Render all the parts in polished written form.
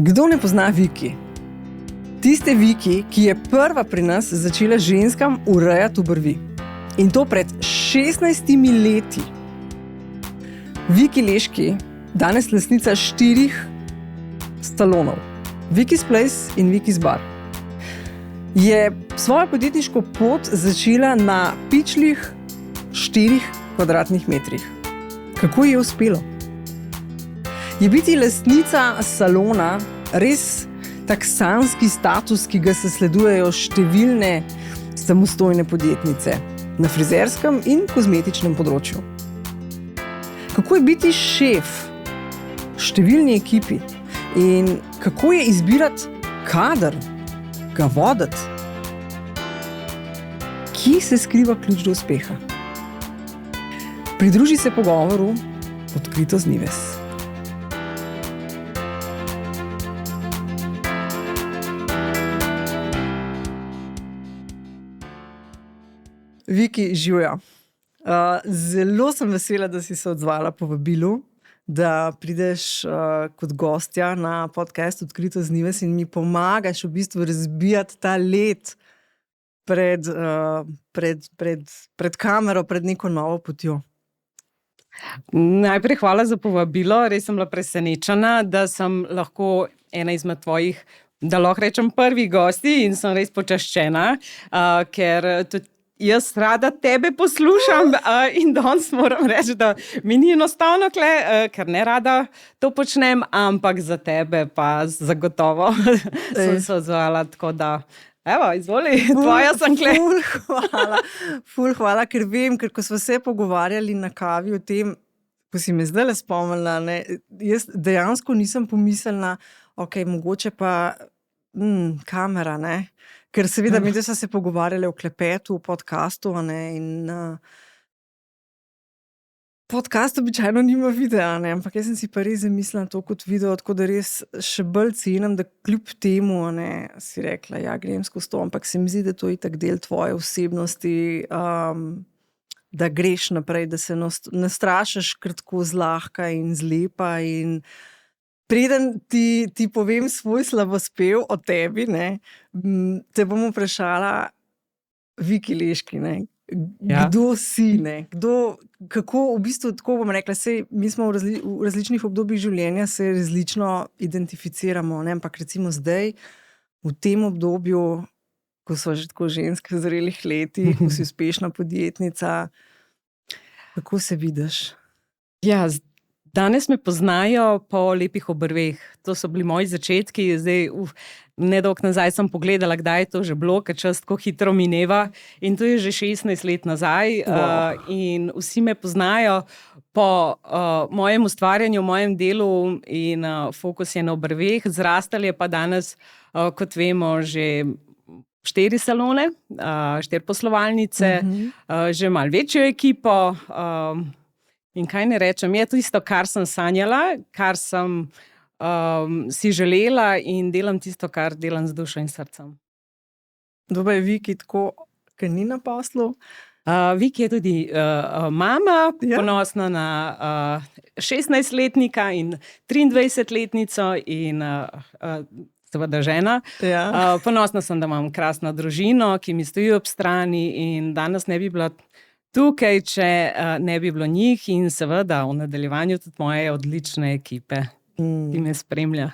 Kdo ne pozna Viki? Tiste Viki, ki je prva pri nas začela ženskam urejati obrvi. In to pred 16 leti. Viki Leški, danes lastnica 4 salonov. Viki's Place in Viki's Bar. Je svojo podjetniško pot začela na pičlih 4 kvadratnih metrih. Kako je uspelo? Je biti lastnica salona res tak sanjski status, ki ga zasledujejo številne samostojne podjetnice na frizerskem in kozmetičnem področju? Kako je biti šef številni ekipi in kako je izbirati kader, ga voditi? Kje se skriva ključ do uspeha? Pridruži se pogovoru Odkrito z Nives. Viki, živjo. Zelo sem vesela, da si se odzvala povabilu, da prideš kot gostja na podcast Odkrito z Nives in mi pomagaš v bistvu razbijati ta led pred kamero, pred neko novo potjo. Najprej hvala za povabilo. Res sem bila presenečena, da sem lahko ena izmed tvojih, da lahko rečem, prvih gosti in sem res počaščena, ker tudi jaz rada tebe poslušam in danes moram reči, da mi ni enostavno ker ne rada to počnem, ampak za tebe pa zagotovo sem se odzvala, tako da evo, izvoli, tvoja sem kle. Ful hvala, ker vem, ker ko smo se pogovarjali na kavi o tem, ko si me zdaj spomnila, ne, jaz dejansko nisem pomislila, ok, mogoče pa kamera, ne. Ker seveda mi smo se pogovarjali o klepetu, o podcastu, ne, in podcast običajno nima videa, ne, ampak jaz sem si pa res zamislila to kot video, tako da res še bolj cenim, da kljub temu, ne, si rekla, ja, grem skozi to, ampak se mi zdi, da to je itak del tvoje osebnosti, da greš naprej, da se ne strašiš kar tako zlahka in zlepa in preden ti povem svoj slavospev o tebi, ne, te bom vprašala, Viki Leški, ne, kdo si, ne, kako v bistvu, tako bom rekla, sej mi smo v različnih obdobjih življenja se različno identificiramo, ne, ampak recimo zdaj, v tem obdobju, ko so že tako ženske v zrelih letih, ko si uspešna podjetnica, kako se vidiš? Ja, danes me poznajo po lepih obrveh. To so bili moji začetki. Zdaj, nedolgo nazaj sem pogledala, kdaj je to že bilo, ker čas tako hitro mineva. In to je že 16 let nazaj. Wow. In vsi me poznajo po mojem ustvarjanju, mojem delu in fokus je na obrveh. Zrastali je pa danes, kot vemo, že 4 salone, 4 poslovalnice, že malo večjo ekipo. In kaj ne rečem, je to isto, kar sem sanjala, kar sem si želela in delam tisto, kar delam z dušo in srcem. Dobro je Viki tako, ker ni na poslu? Viki je tudi mama, ponosna na 16-letnika in 23-letnico in seveda žena. Ja. Ponosna sem, da imam krasno družino, ki mi stoji ob strani in danes ne bi bila tukaj, če ne bi bilo njih in seveda v nadaljevanju tudi moje odlične ekipe, ki me spremlja.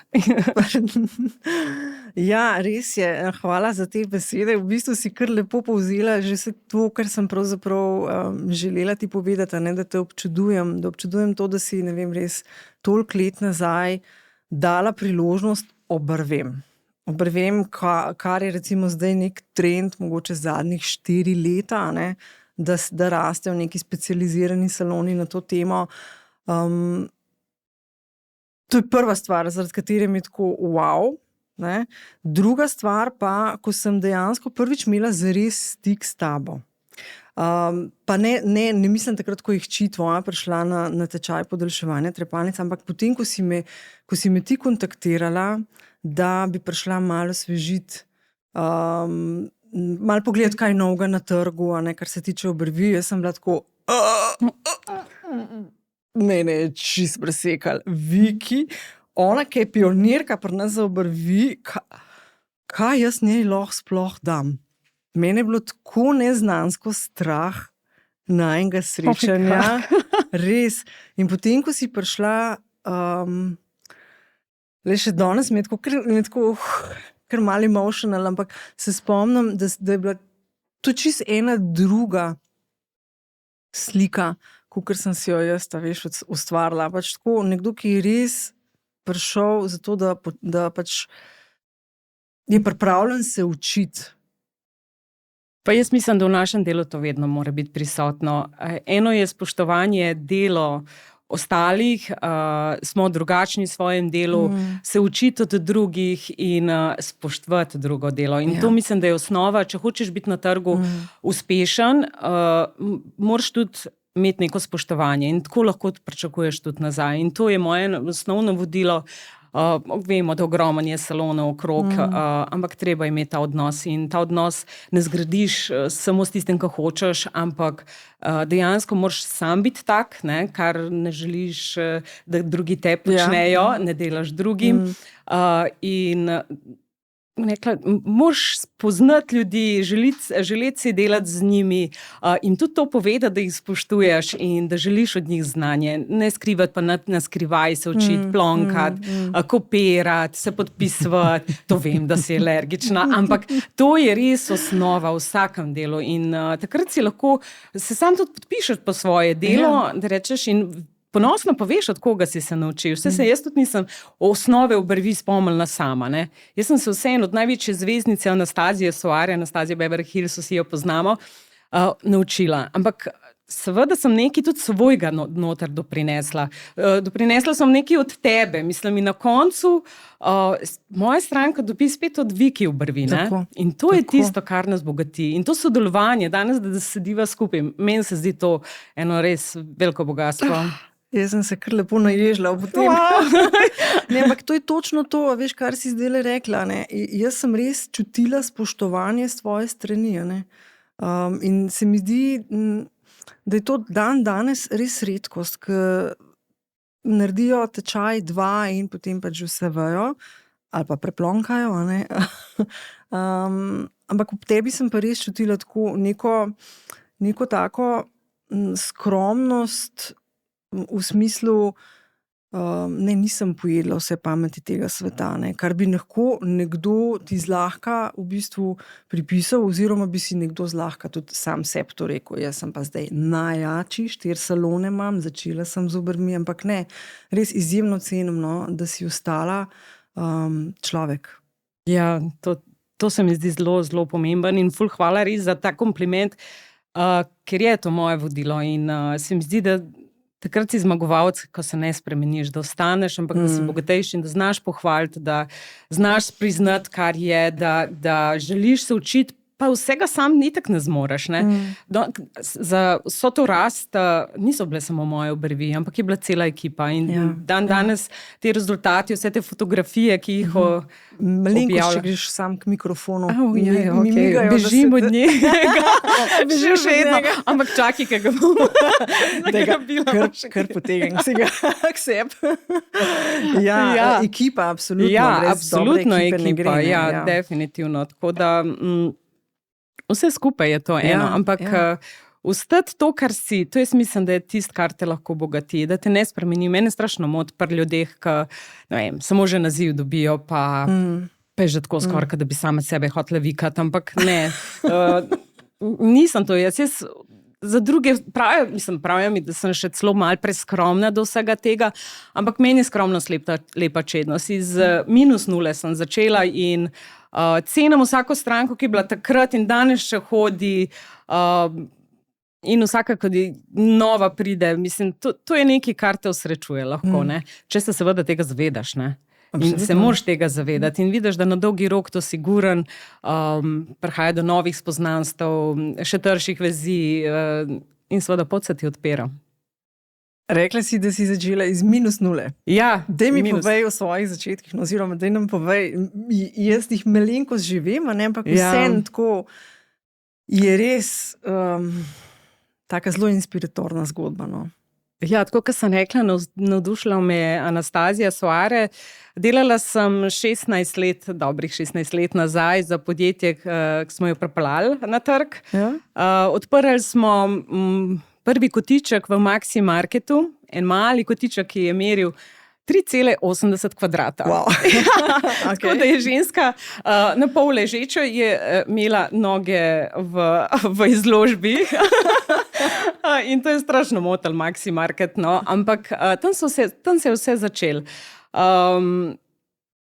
Ja, res je. Hvala za te besede. V bistvu si kar lepo povzela že vse to, kar sem pravzaprav želela ti povedati, ne, da te občudujem, to, da si, ne vem, res toliko let nazaj dala priložnost obrvem. Obrvem, kar je recimo zdaj nek trend, mogoče zadnjih 4 leta, ne, da rastejo neki specializirani saloni na to temo. To je prva stvar, zaradi katere mi je tako wow. Ne. Druga stvar pa, ko sem dejansko prvič imela zares stik s tabo. Pa ne mislim takrat, ko je hči tvoja prišla na tečaj podaljševanja trepalnic, ampak potem, ko si me ti kontaktirala, da bi prišla malo osvežiti, malo pogledati, kaj novega na trgu, a ne, kar se tiče obrvi, jaz sem bila tako mene je čist presekal. Viki, ona, ki je pionirka pri nas za obrvi, kaj jaz njej lahko sploh dam. Mene je bilo tako neznansko strah najnega srečanja. Res. In potem, ko si prišla, še danes mi je tako kar malo emotional, ampak se spomnim, da je bila to čisto ena druga slika, kakor sem si jo jaz, ustvarila. Pač tako, nekdo, ki je res prišel zato, da pač je pripravljen se učiti. Pa jaz mislim, da v našem delu to vedno mora biti prisotno. Eno je spoštovanje delo ostalih, smo drugačni v svojem delu, se učiti od drugih in spoštovati drugo delo. In to mislim, da je osnova. Če hočeš biti na trgu uspešen, moraš tudi imeti neko spoštovanje in tako lahko pričakuješ tudi nazaj. In to je moje osnovno vodilo. Vemo, da ogromno je salonov okrog, ampak treba imeti ta odnos in ta odnos ne zgradiš samo s tistim, kar hočeš, ampak dejansko moraš sam biti tak, ne, kar ne želiš, da drugi te počnejo, ne delaš drugim. In nekla, moraš spoznati ljudi, želeti si delati z njimi in tudi to povedati, da jih spoštuješ in da želiš od njih znanje. Ne skrivati pa na skrivaj se učiti, plonkati, kopirati, se podpisovati. To vem, da si alergična, ampak to je res osnova v vsakem delu in takrat si lahko, se sam tudi podpišeš po svoje delo, da rečeš in ponosno poveš, od koga si se naučil. Jaz tudi nisem osnove obrvi spomnila sama. Ne? Jaz sem se vseeno od največje zvezdnice Anastazije Soare, Anastazije Beverly Hills, vsi jo poznamo, naučila. Ampak seveda sem nekaj tudi svojega noter doprinesla. Doprinesla sem nekaj od tebe. Mislim, in na koncu moja stranka dobi spet od Viki obrvi. In to je tisto, kar nas bogati. In to sodelovanje, danes, da sediva skupaj. Meni se zdi to eno res veliko bogatstvo. Jaz sem se kar lepo naježila v tem. Ne, ampak to je točno to, veš, kar si zdaj rekla. Ne? Jaz sem res čutila spoštovanje s tvoje strani. Ne? In se mi zdi, da je to danes res redkost, ker naredijo tečaj 2 in potem pač vse vejo, ali pa preplonkajo. Ne? Ampak ob tebi sem pa res čutila tako neko tako skromnost, v smislu, nisem pojedla vse pameti tega sveta, ne? Kar bi lahko nekdo ti zlahka v bistvu pripisal, oziroma bi si nekdo zlahka tudi sam sebi to rekel. Jaz sem pa zdaj najjači, 4 salone imam, začela sem z obrvmi, ampak ne, res izjemno cenim, no, da si ostala človek. Ja, to se mi zdi zelo, zelo pomemben in ful hvala res za ta kompliment, ker je to moje vodilo in se mi zdi, da takrat si zmagovalec, ko se ne spremeniš, da ostaneš, ampak da si bogatejši in da znaš pohvaliti, da znaš priznati, kar je, da želiš se učiti, pa vsega sam itak ne zmoreš. Ne? Za vso to rast niso bile samo moje obrvi, ampak je bila cela ekipa in danes te rezultati, vse te fotografije, ki jih malenkost, če greš sam k mikrofonu. Bežim od njega. Bežim še vedno. Ampak čakaj, kaj ga bomo nagrabila. Kar potegnem si ga k sebi. Ekipa, absolutno. Ja, absolutno ekipa, definitivno. Tako da vse skupaj je to eno, ampak ostati to, kar si, to jaz mislim, da je tisto, kar te lahko bogati, da te ne spremeni. Mene strašno moti pri ljudeh, ki, ne vem, samo že naziv dobijo, pa je že tako skoraj, da bi same sebe hotela vikati, ampak ne. Nisem to, jaz za druge pravijo mi, da sem še celo malo preskromna do vsega tega, ampak meni je skromnost lepa čednost. Iz -0 sem začela in cenim vsako stranko, ki je bila takrat in danes še hodi in vsaka, ko nova pride. Mislim, to je nekaj, kar te osrečuje lahko, ne? Če se seveda tega zavedaš, ne? In se moraš tega zavedati in vidiš, da na dolgi rok to siguren, prihaja do novih spoznanstev, še trših vezi in seveda pot se ti odpira. Rekla si, da si začela iz -0. Ja, daj mi povej o svojih začetkih, oziroma daj nam povej, jaz jih malenkost že vem, ampak vseeno tako je res taka zelo inspiratorna zgodba, no. Ja, tako kot sem rekla, navdušila me je Anastazija Soare. Delala sem 16 let, dobrih 16 let nazaj za podjetje, ki smo jo pripeljali na trg. Ja. Odprli smo prvi kotiček v Maxi Marketu, en mali kotiček, ki je meril 3,80 kvadrata. Wow. Tako da je ženska na pol ležeča, je imela noge v izložbi. In to je strašno motil Maxi Market, no. Ampak tam se je vse začel.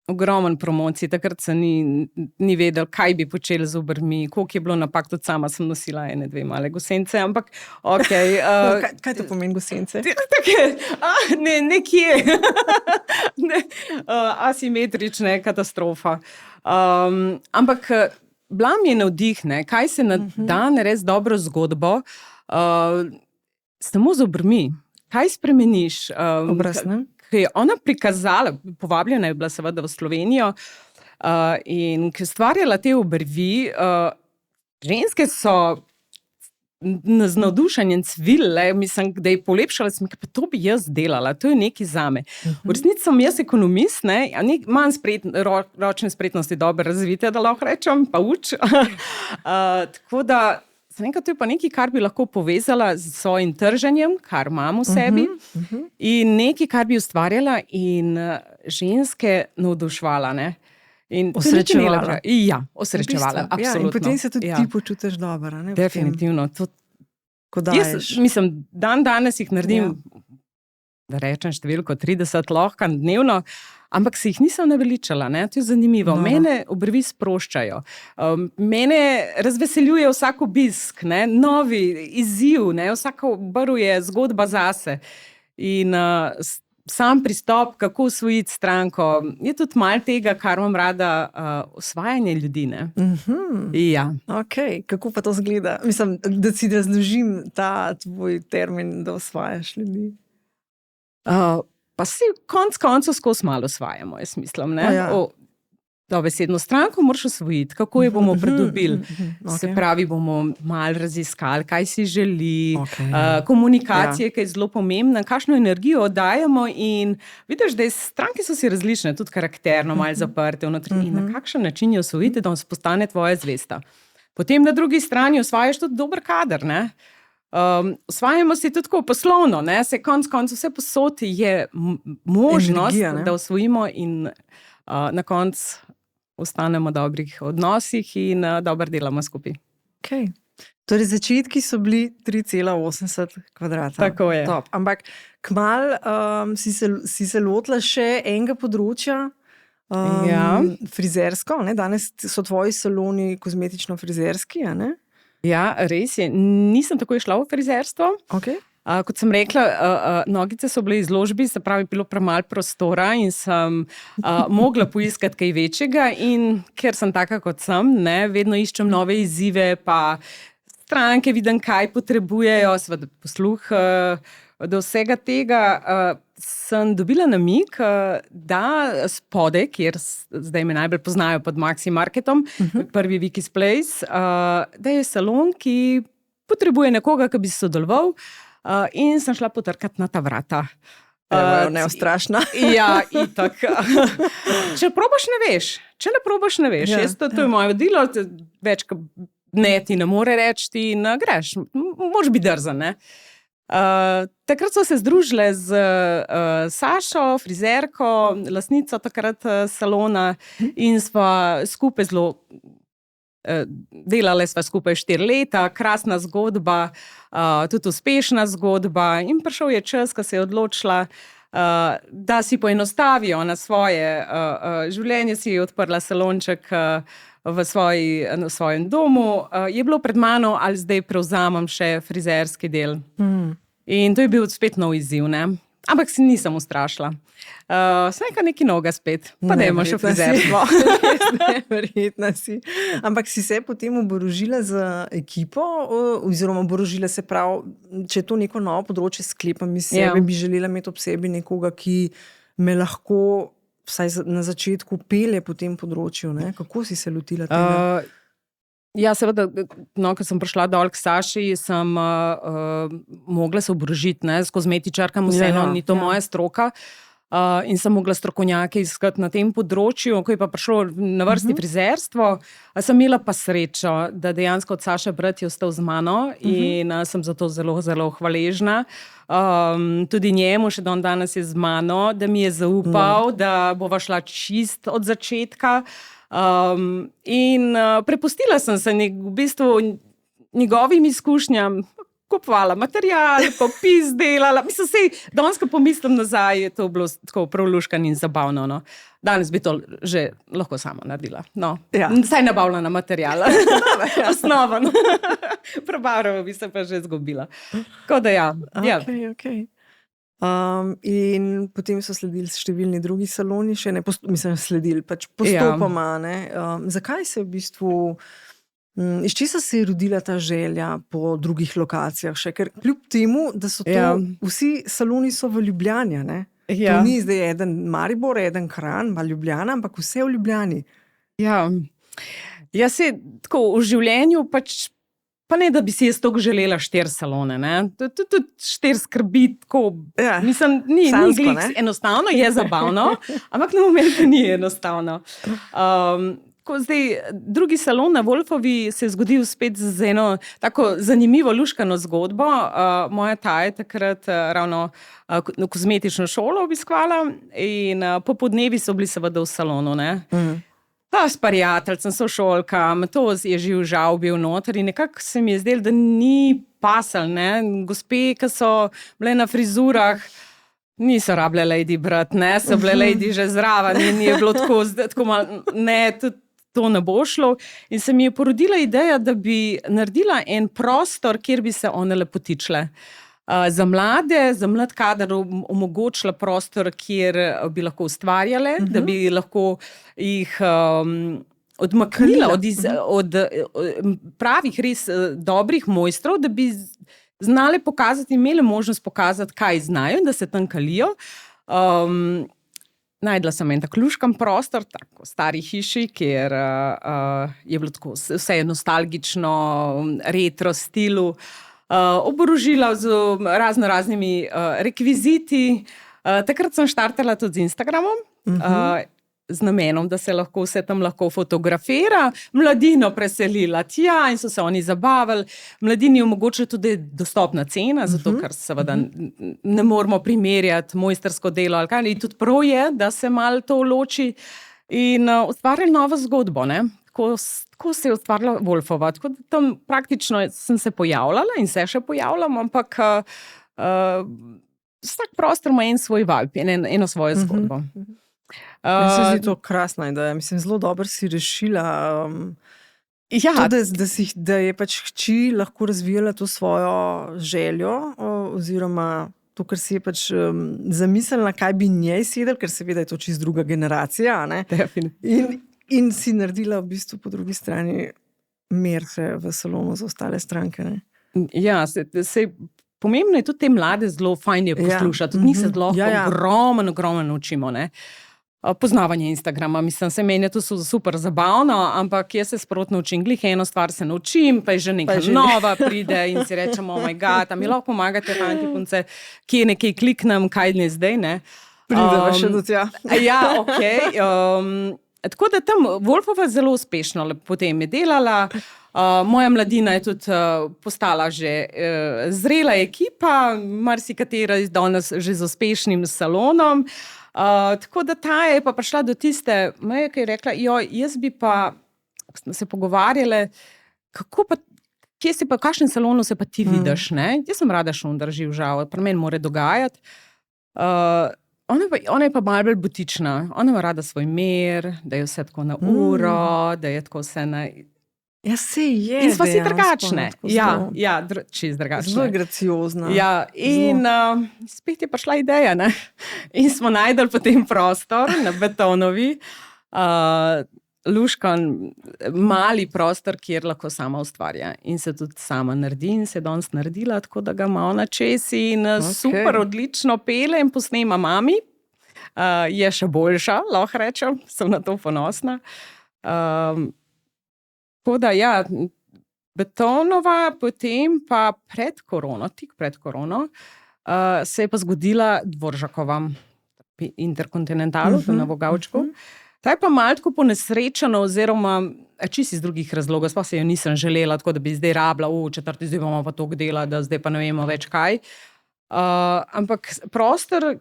Ogromen promocij, takrat se ni vedel, kaj bi počeli z obrvmi, koliko je bilo napak, tudi sama sem nosila 1-2 male gosence, ampak okej. Kaj to pomeni gosence? Nekje. Asimetrične, katastrofa. Ampak bila mi je navdih, ne, kaj se na dan res dobro zgodbo, samo z obrvmi. Kaj spremeniš? Obraz, ne? Ki je ona prikazala, povabljena je bila seveda v Slovenijo, in ki je ustvarjala te obrvi, ženske so z navdušenjem cvilile, mislim, da je polepšala, pa to bi jaz delala, to je nekaj zame. V resnici sem jaz ekonomist, ne, manj ročne spretnosti dobro razvite, da lahko rečem, pa uč. Tako da to je pa nekaj, kar bi lahko povezala z svojim trženjem, kar imam v sebi, in nekaj, kar bi ustvarjala in ženske navduševala, ne. Osrečevala. Ja, osrečevala, absolutno. In potem se tudi ti počutiš dobro, ne? Definitivno. Ko daješ. Jaz, mislim, danes jih naredim, da rečem številko 30 lahko dnevno, ampak se jih nisem naveličala, ne? To je zanimivo. Mene obrvi sproščajo. Mene razveseljuje vsak obisk, ne? Novi izziv, ne? Vsaka obrv je zgodba zase. In sam pristop, kako osvojiti stranko, je tudi malo tega, kar imam rada, osvajanje ljudi, ne? Ja. Ok, kako pa to zgleda? Mislim, da si razložim ta tvoj termin, da osvajaš ljudi. Pa si konc koncev skozi malo osvajamo, jaz mislim, ne? Ja. Dobesedno stranko moraš osvojiti, kako jo bomo pridobili. Se pravi, bomo malo raziskali, kaj si želi, komunikacije, ki je zelo pomembna, kakšno energijo oddajamo, in vidiš, da stranke so si različne, tudi karakterno, malo zaprte vnotri, in na kakšen način jo osvojiti, da postane tvoja zvesta. Potem na drugi strani osvajaš tudi dober kader, ne? Osvajamo se tudi tako poslovno, ne? Se konc vse posod je možnost, energija, da osvojimo in na koncu ostanemo v dobrih odnosih in dobro delamo skupaj. Okay. Torej, začetki so bili 3,80 kvadrata. Tako je. Top. Ampak kmalu si se lotila še enega področja, frizersko, ne? Danes so tvoji saloni kozmetično-frizerski, a ne? Ja, res je. Nisem takoj šla v frizerstvo. Okay. Kot sem rekla, nogice so bile izložbi, se pravi, bilo premalo prostora in sem mogla poiskati kaj večjega, in ker sem taka, kot sem, ne, vedno iščem nove izzive, pa stranke vidim, kaj potrebujejo, seveda posluh do vsega tega. Sem dobila namig, da spode, kjer zdaj me najbolj poznajo pod Maxi Marketom, prvi Vicky's Place, da je salon, ki potrebuje nekoga, ki bi sodeloval, in sem šla potrkati na ta vrata. Neustrašna. Ja, itak. Če probaš, ne veš. Če ne probaš, ne veš. To je moje vodilo, več ne ti ne more reči, in greš. Moraš biti drzen, ne? Takrat so se združile z Sašo, frizerko, lastnico takrat salona, in sva skupaj delale sva skupaj 4 leta, krasna zgodba, tudi uspešna zgodba, in prišel je čas, ko se je odločila, da si poenostavijo na svoje življenje, si je odprla salonček v svojem domu. Je bilo pred mano, ali zdaj prevzamem še frizerski del. In to je bil spet nov izziv, ne? Ampak si nisem ustrašila. Sem nekaj novega spet, pa dajmo še frizerstvo. Verjetno si. Ampak si se potem oborožila z ekipo, oziroma oborožila se prav, če je to neko novo področje, sklepam iz sebe, bi želela imeti ob sebi nekoga, ki me lahko vsaj na začetku pelje po tem področju, ne? Kako si se lotila tega? Ja, seveda, no, ko sem prišla dol k Saši, sem mogla se oborožiti, ne, s kozmetičarkam, vseeno, ni to moja stroka. In sem mogla strokovnjake iskati na tem področju, ko je pa prišlo na vrsti frizerstvo, sem imela pa srečo, da dejansko od Saše brat je ostal z mano in sem zato zelo, zelo hvaležna. Tudi njemu še danes je z mano, da mi je zaupal, da bova šla čist od začetka. In prepustila sem se v bistvu njegovim izkušnjam, kupovala material, popis delala. Mislim, danes, ko pomislim nazaj, je to bilo tako prav luškan in zabavno. No. Danes bi to že lahko sama naredila. No. Ja. Saj nabavljena materijala. Osnova. No. Prebarava bi se pa že zgubila. Tako da ja. Okay. In potem so sledili številni drugi saloni, še ne, sledili pač postopoma. Ne? Zakaj se v bistvu... Iz česa se je rodila ta želja po drugih lokacijah še? Ker kljub temu, da so to vsi saloni so v Ljubljani, ne? To ni zdaj eden Maribor, eden Kranj, pa Ljubljana, ampak vse v Ljubljani. Ja, se tako v življenju pač, pa ne, da bi si jaz toliko želela 4 salone, ne? Tudi 4 skrbi tako, mislim, ni glih enostavno, je zabavno, ampak na momentu ni enostavno. Zdaj, drugi salon na Wolfovi se je zgodil spet z eno tako zanimivo luškano zgodbo. Moja je takrat ravno kozmetično šolo obiskvala in popodnevi so bili seveda v salonu, ne. S prijateljcem, sošolkam, to je živ žal bil noter in nekako se mi je zdelo, da ni pasal, ne. Gospe, ki so bile na frizurah, niso rabile lady brat, ne, so bile lady že zraven in je bilo tako malo, ne, tudi to ne bo šlo. In se mi je porodila ideja, da bi naredila en prostor, kjer bi se one lepotičile. Za mlade, za mlad kader omogočila prostor, kjer bi lahko ustvarjale, da bi lahko jih odmaknila od pravih, res dobrih mojstrov, da bi znale pokazati, imele možnost pokazati, kaj znajo in da se tam kalijo. Najdla sem en tak luškan prostor, tako v stari hiši, kjer je bilo tako vse nostalgično, retro stilu, oborožila z raznimi rekviziti. Takrat sem štartala tudi z Instagramom, z namenom, da se lahko vse tam lahko fotografira, mladino preselila tja in so se oni zabavili. Mladini omogočila tudi dostopna cena, zato ker seveda ne moramo primerjati mojstrsko delo ali kaj. In tudi prav je, da se malo to loči in ustvarjali novo zgodbo, ne. Tako se je ustvarila Wolfova. Tako da tam praktično sem se pojavljala in se še pojavljam, ampak vsak prostor ima en svoj vibe, eno svojo zgodbo. Se zdi to krasna ideja. Mislim, zelo dobro si rešila da je pač hči lahko razvijala to svojo željo oziroma to, kar si je pač zamislila, kaj bi njej sedel, ker seveda je to čisto druga generacija, ne? In si naredila v bistvu po drugi strani merce v salonu za ostale stranke, ne? Ja, pomembno je tudi te mlade zelo fajn je poslušati, tudi njih se zelo ogromno naučimo, ne? Poznavanje Instagrama, mislim, se meni je to super zabavno, ampak jaz se sprotno učim, glih eno stvar se naučim, pa je že nekaj nova pride in si rečem, oh my god, a mi lahko pomagate, fanti, punce, kje nekaj kliknem, kaj ne zdaj, ne? Prideva še do tja. Ja, okej. Tako da tam Wolfova zelo uspešno potem je delala, moja mladina je tudi postala že zrela ekipa, marsikatera danes že z uspešnim salonom. Tako da ta je pa prišla do tiste meje, ki je rekla, jaz bi pa smo se pogovarjale, kako pa, kje si pa, v kakšnem salonu se pa ti vidiš, ne? Jaz sem rada šundar živ žal, pri meni more dogajati. Ona je pa malo bolj butična, ona ima rada svoj mir, da je vse tako na uro, da je tako vse na... Ja, se je. In smo si drugačne. Čisto drugačne. Zelo graciozna. Ja, in spet je prišla ideja, ne? In smo najdeli potem prostor na Betonovi, luškan, mali prostor, kjer lahko sama ustvarja. In se tudi sama naredi in se danes naredila, tako da ga ima ona čez in super, odlično pele in posnema mami. Je še boljša, lahko rečem, sem na to ponosna. Tako da, ja, Betonova, potem pa tik pred korono, se je pa zgodila Dvoržakova pri Interkontinentalu, to na Vogavčku. Ta je pa malo tako ponesrečena oziroma čisto iz drugih razlogov, sploh se jo nisem želela, tako da bi zdaj rabila, četrti, zdaj bomo pa toliko dela, da zdaj pa ne vemo več kaj. Ampak prostor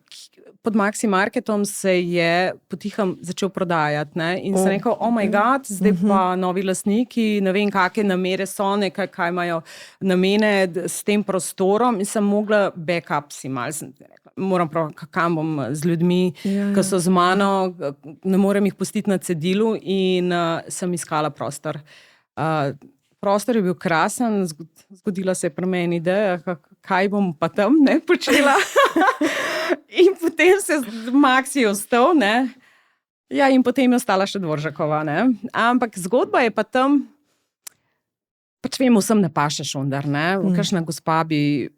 pod Maxi Marketom se je potihem začel prodajati, ne? In sem rekel, oh my god, zdaj pa novi lastniki, ne vem, kakšne namere so, kaj imajo namene s tem prostorom in sem mogla backup si malo, sem rekla, moram prav, kam bom z ljudmi, ki so z mano, ne morem jih pustiti na cedilu in sem iskala prostor. Prostor je bil krasen, zgodila se je pri meni ideja, kaj bom pa tam počela. In potem se Maxi ostal, ne. Ja, in potem je ostala še Dvoržakova, ne. Ampak zgodba je pa tam, pač vemo, vsem ne paše šunder, ne. Kakšna gospa bi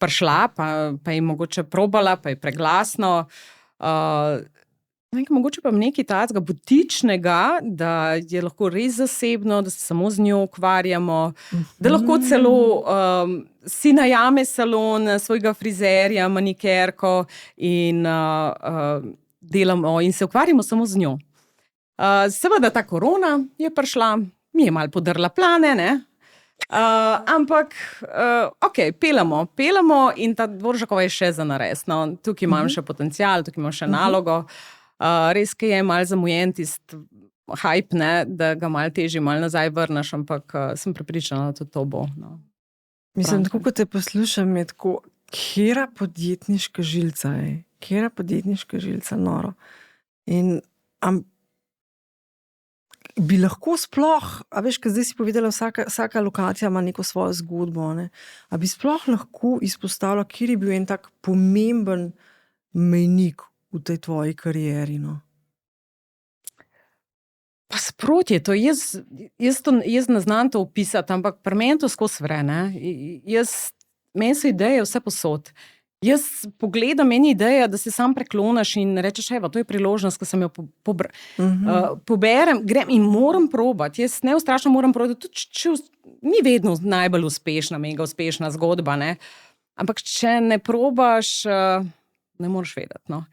prišla, pa je mogoče probala, pa je preglasno. Mogoče pa nekaj takega butičnega, da je lahko res zasebno, da se samo z njo ukvarjamo, da lahko celo si najame salon svojega frizerja, manikerko in delamo in se ukvarjamo samo z njo. Seveda ta korona je prišla, mi je malo podrla plane, ne? Ampak ok, pelamo in ta Dvoržakova je še za narediti, no. Tukaj imam še potencial, tukaj imam še nalogo. Res, ki je malo zamujen tisti hype, ne, da ga malo težje, malo nazaj vrneš, ampak sem prepričana, da to bo. No. Mislim, tako kot te poslušam, je tako, kjera podjetniška žilca je? Kjera podjetniška žilca, noro. In bi lahko sploh, a veš, kaj zdaj si povedala, vsaka lokacija ima neko svojo zgodbo, ne? A bi sploh lahko izpostavila, kjer je bil en tak pomemben mejnik v tej tvoji karieri, no? Pa sproti je to, jaz ne znam to opisati, ampak pri meni to skozi vre, ne. Meni so ideje vse posod. Jaz pogledam eni ideje, da se sam prekloniš in rečeš, evo, to je priložnost, ko sem jo poberem, grem in moram probati. Jaz neustrašno moram probati, tudi če ni vedno najbolj uspešna, mega uspešna zgodba, ne. Ampak če ne probaš, ne moreš vedeti, no.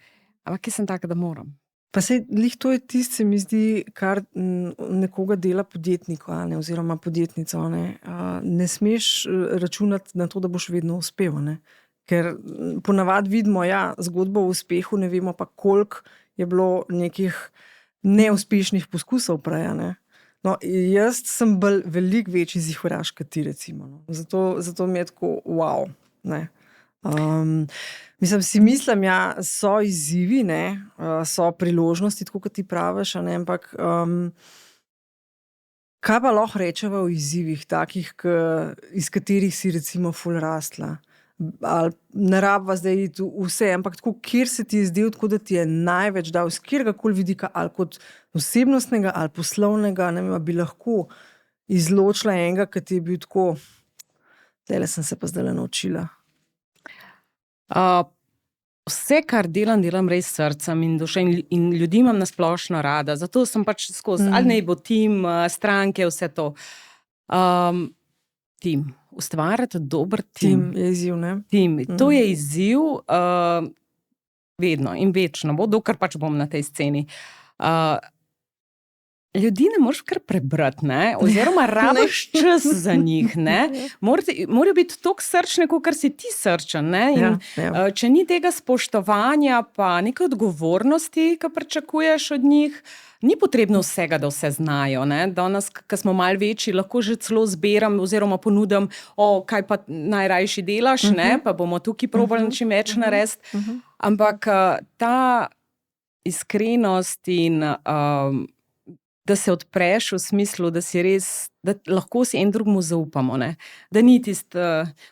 Ampak jaz sem taka, da moram. Pa sej, lih to je tisto, se mi zdi, kar nekoga dela podjetnika, ne, oziroma podjetnico, ne. Ne smeš računati na to, da boš vedno uspel, ne. Ker ponavadi vidimo, ja, zgodbo o uspehu, ne vemo pa, koliko je bilo nekih neuspešnih poskusov prej, ne. No, jaz sem veliko večji zihuraš kot ti, recimo, no. Zato mi je tako, wow, ne. Mislim, ja, so izzivi, ne, so priložnosti, tako kot ti praviš, ne, ampak kaj pa lahko rečeva o izzivih takih, iz katerih si recimo ful rastla? Ali ne rabva zdaj iti vse, ampak tako, kjer se ti je zdel, tako da ti je največ dal, z kjergakoli vidika, ali kot osebnostnega, ali poslovnega, ne vem, bi lahko izločila enega, ki ti je bil tako, tele sem se pa zdajle naučila. Vse, kar delam res s srcem in dušo in ljudi imam na splošno rada, zato sem pač skozi, ali naj bo tim, stranke, vse to. Tim, ustvarjati dober tim. Tim je izziv, ne? Tim, to je izziv, vedno in večno bo, dokler pač bom na tej sceni. Ljudi ne moreš kar prebrati, ne, oziroma rabiš čas za njih, ne. Morajo biti toliko srčni, kakor si ti srčen, ne. In če ni tega spoštovanja pa neke odgovornosti, ki pričakuješ od njih, ni potrebno vsega, da vse znajo, ne. Danes, ko smo malo večji, lahko že celo zberam oziroma ponudim, kaj pa najrajši delaš, ne, pa bomo tukaj probali čim več narediti. Ampak ta iskrenost in da se odpreš v smislu, da si res, da lahko si en drugemu zaupamo, ne. Da ni tisti,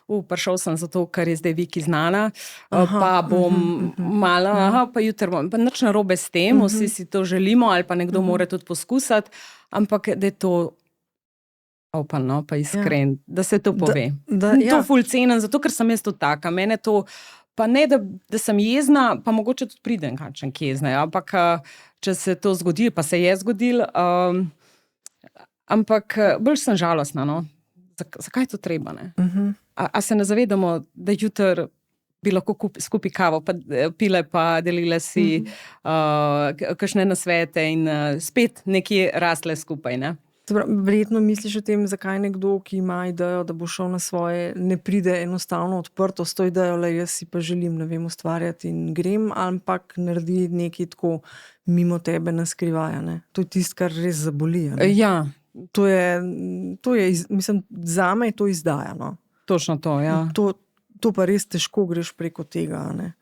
prišel sem zato, ker je zdaj Viki znana, pa bom malo, pa jutri bom, pa nič narobe s tem, vsi si to želimo, ali pa nekdo mora tudi poskusiti, ampak da je to open, no, pa iskren, da se to pove. To ful cenim, zato ker sem jaz to taka, mene to, pa ne, da sem jezna, pa mogoče tudi pridem kakšen kjezne, ampak če se to zgodi, pa se je zgodil, Ampak bolj sem žalostna, no. Zakaj je to treba, ne? A se ne zavedamo, da jutri bi lahko skupaj kavo pa pile pa delile si kakšne nasvete in spet nekje rasle skupaj, ne? Verjetno misliš o tem, zakaj nekdo, ki ima idejo, da bo šel na svoje, ne pride enostavno odprto s to idejo, le jaz si pa želim, ne vem, ustvarjati in grem, ampak naredi nekaj tako mimo tebe na skrivaj, ne? To je tisto, kar res zaboli, ne? Ja. To je, mislim, zame je to izdaja, no. Točno to, ja. To pa res težko greš preko tega, ne.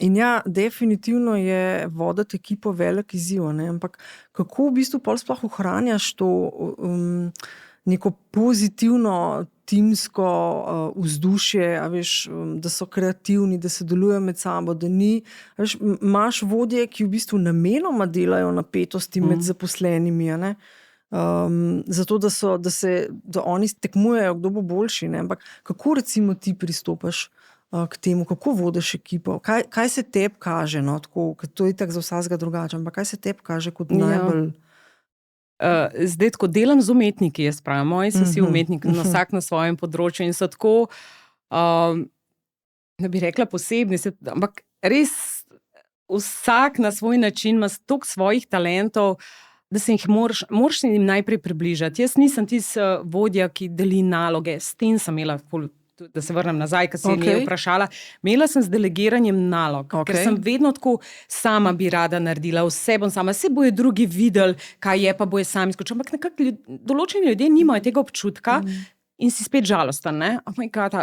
In ja, definitivno je voditi ekipo velik izziv, ne, ampak kako v bistvu pol sploh ohranjaš to neko pozitivno timsko vzdušje, a veš, da so kreativni, da se delujejo med sabo, da ni, a veš, imaš vodje, ki v bistvu namenoma delajo napetosti med zaposlenimi, a ne, zato, da oni tekmujejo, kdo bo boljši, ne, ampak kako recimo ti pristopaš k temu, kako vodiš ekipo, kaj se tebi kaže, no, tako, to je tako za vsakega drugače, ampak kaj se tebi kaže kot najbolj... Zdaj, ko delam z umetniki, jaz pravim, moji so vsi umetniki, vsak na svojem področju in so tako, ne bi rekla posebni, ampak res vsak na svoj način ima toliko svojih talentov, da se jih moraš jim najprej približati. Jaz nisem tisti vodja, ki deli naloge, s tem sem imela, da se vrnem nazaj, ker si je vprašala, imela sem z delegiranjem nalog, ker sem vedno tako sama bi rada naredila, vse bom sama, vse bojo drugi videli, kaj je, pa bojo sami skočili, ampak nekako določeni ljudje nimajo tega občutka in si spet žalosten, ne? Oh my God,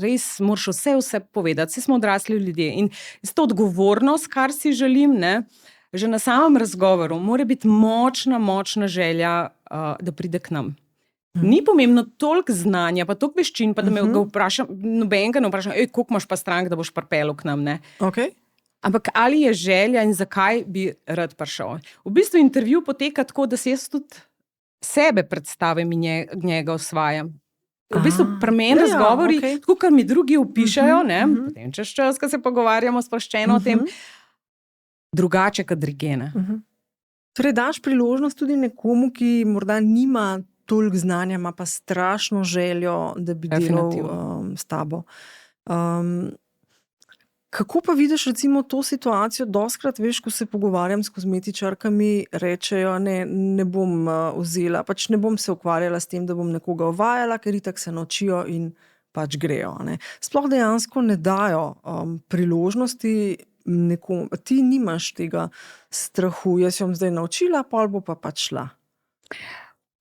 res moraš vse povedati, vse smo odrasli ljudje in s to odgovornost, kar si želim, ne, že na samem razgovoru mora biti močna želja, da pride k nam. Ni pomembno toliko znanja, pa toliko veščin, pa da me ga vprašam, nobenega ne vprašam, koliko imaš pa strank, da boš pripeljal k nam, ne? Ampak ali je želja in zakaj bi rad prišel? V bistvu intervju poteka tako, da se jaz tudi sebe predstavim in njega osvajam. V bistvu pri meni razgovori, tako kar mi drugi opišajo, ne, potem čez čas, ko se pogovarjamo sproščeno o tem, drugače kot drugje. Torej daš priložnost tudi nekomu, ki morda nima toliko znanja, ima pa strašno željo, da bi delal s tabo. Kako pa vidiš recimo to situacijo? Dostkrat, veš, ko se pogovarjam s kozmetičarkami, rečejo, ne bom vzela, pač ne bom se ukvarjala s tem, da bom nekoga uvajala, ker itak se naučijo in pač grejo, ne. Sploh dejansko ne dajo priložnosti nekomu. Ti nimaš tega strahu, jaz jo bom zdaj naučila, pol bo pa pač šla.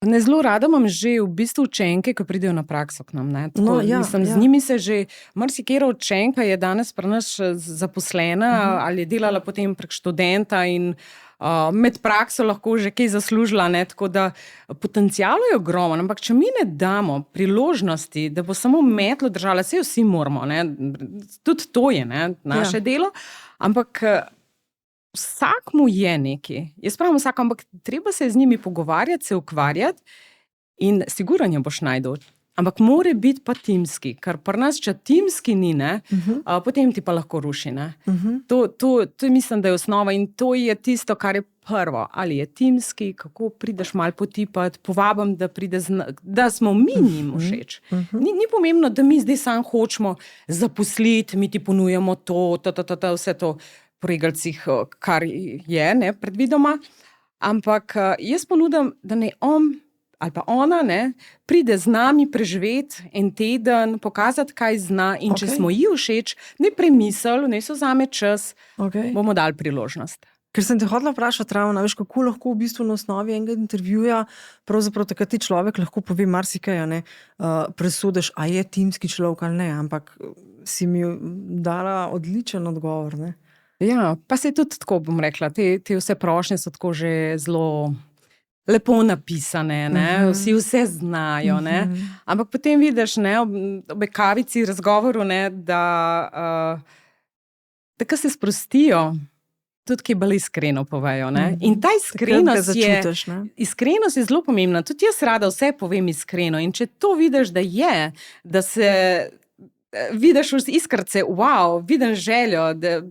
Ne, zelo rada imam že v bistvu učenke, ki pridejo na prakso k nam, ne. Tako, z njimi se že, marsikera učenka je danes pri nas zaposlena ali je delala potem prek študenta in med prakso lahko že kaj zaslužila, ne, tako da potencial je ogromen, ampak če mi ne damo priložnosti, da bo samo metlo držala, saj vsi moramo, ne, tudi to je, ne, naše delo, ampak vsak mu je nekaj. Jaz pravim vsak, ampak treba se z njimi pogovarjati, se ukvarjati in sigurno boš najdel. Ampak mora biti pa timski, ker pri nas, če timski ni, ne, potem ti pa lahko ruši, ne. To mislim, da je osnova in to je tisto, kar je prvo. Ali je timski, kako prideš malo potipati, povabim, da pride, da smo mi njim všeč. Ni pomembno, da mi zdaj sam hočemo zaposliti, mi ti ponujamo to, vse to po regalcih, kar je, ne, predvidoma. Ampak jaz ponudim, da ne on ali pa ona, ne, pride z nami preživeti en teden, pokazati, kaj zna in če smo ji všeč, ne premisel, ne so vzame čas, bomo dali priložnost. Ker sem te hotela vprašati, Ravna, veš, kako lahko v bistvu na osnovi enega intervjuja, pravzaprav takrat ti človek lahko pove marsikaj, ne, presodiš, a je timski človek ali ne, ampak si mi dala odličen odgovor, ne. Ja, pa se tudi tako, bom rekla, te vse prošnje so tako že zelo lepo napisane, ne, vsi vse znajo, ne, ampak potem vidiš, ne, ob kavici razgovoru, ne, da ko se sprostijo, tudi kaj bolj iskreno povejo, ne, in ta iskrenost je zelo pomembna, tudi jaz rada vse povem iskreno in če to vidiš, da je, da se vidiš iskrce, wow, vidim željo, da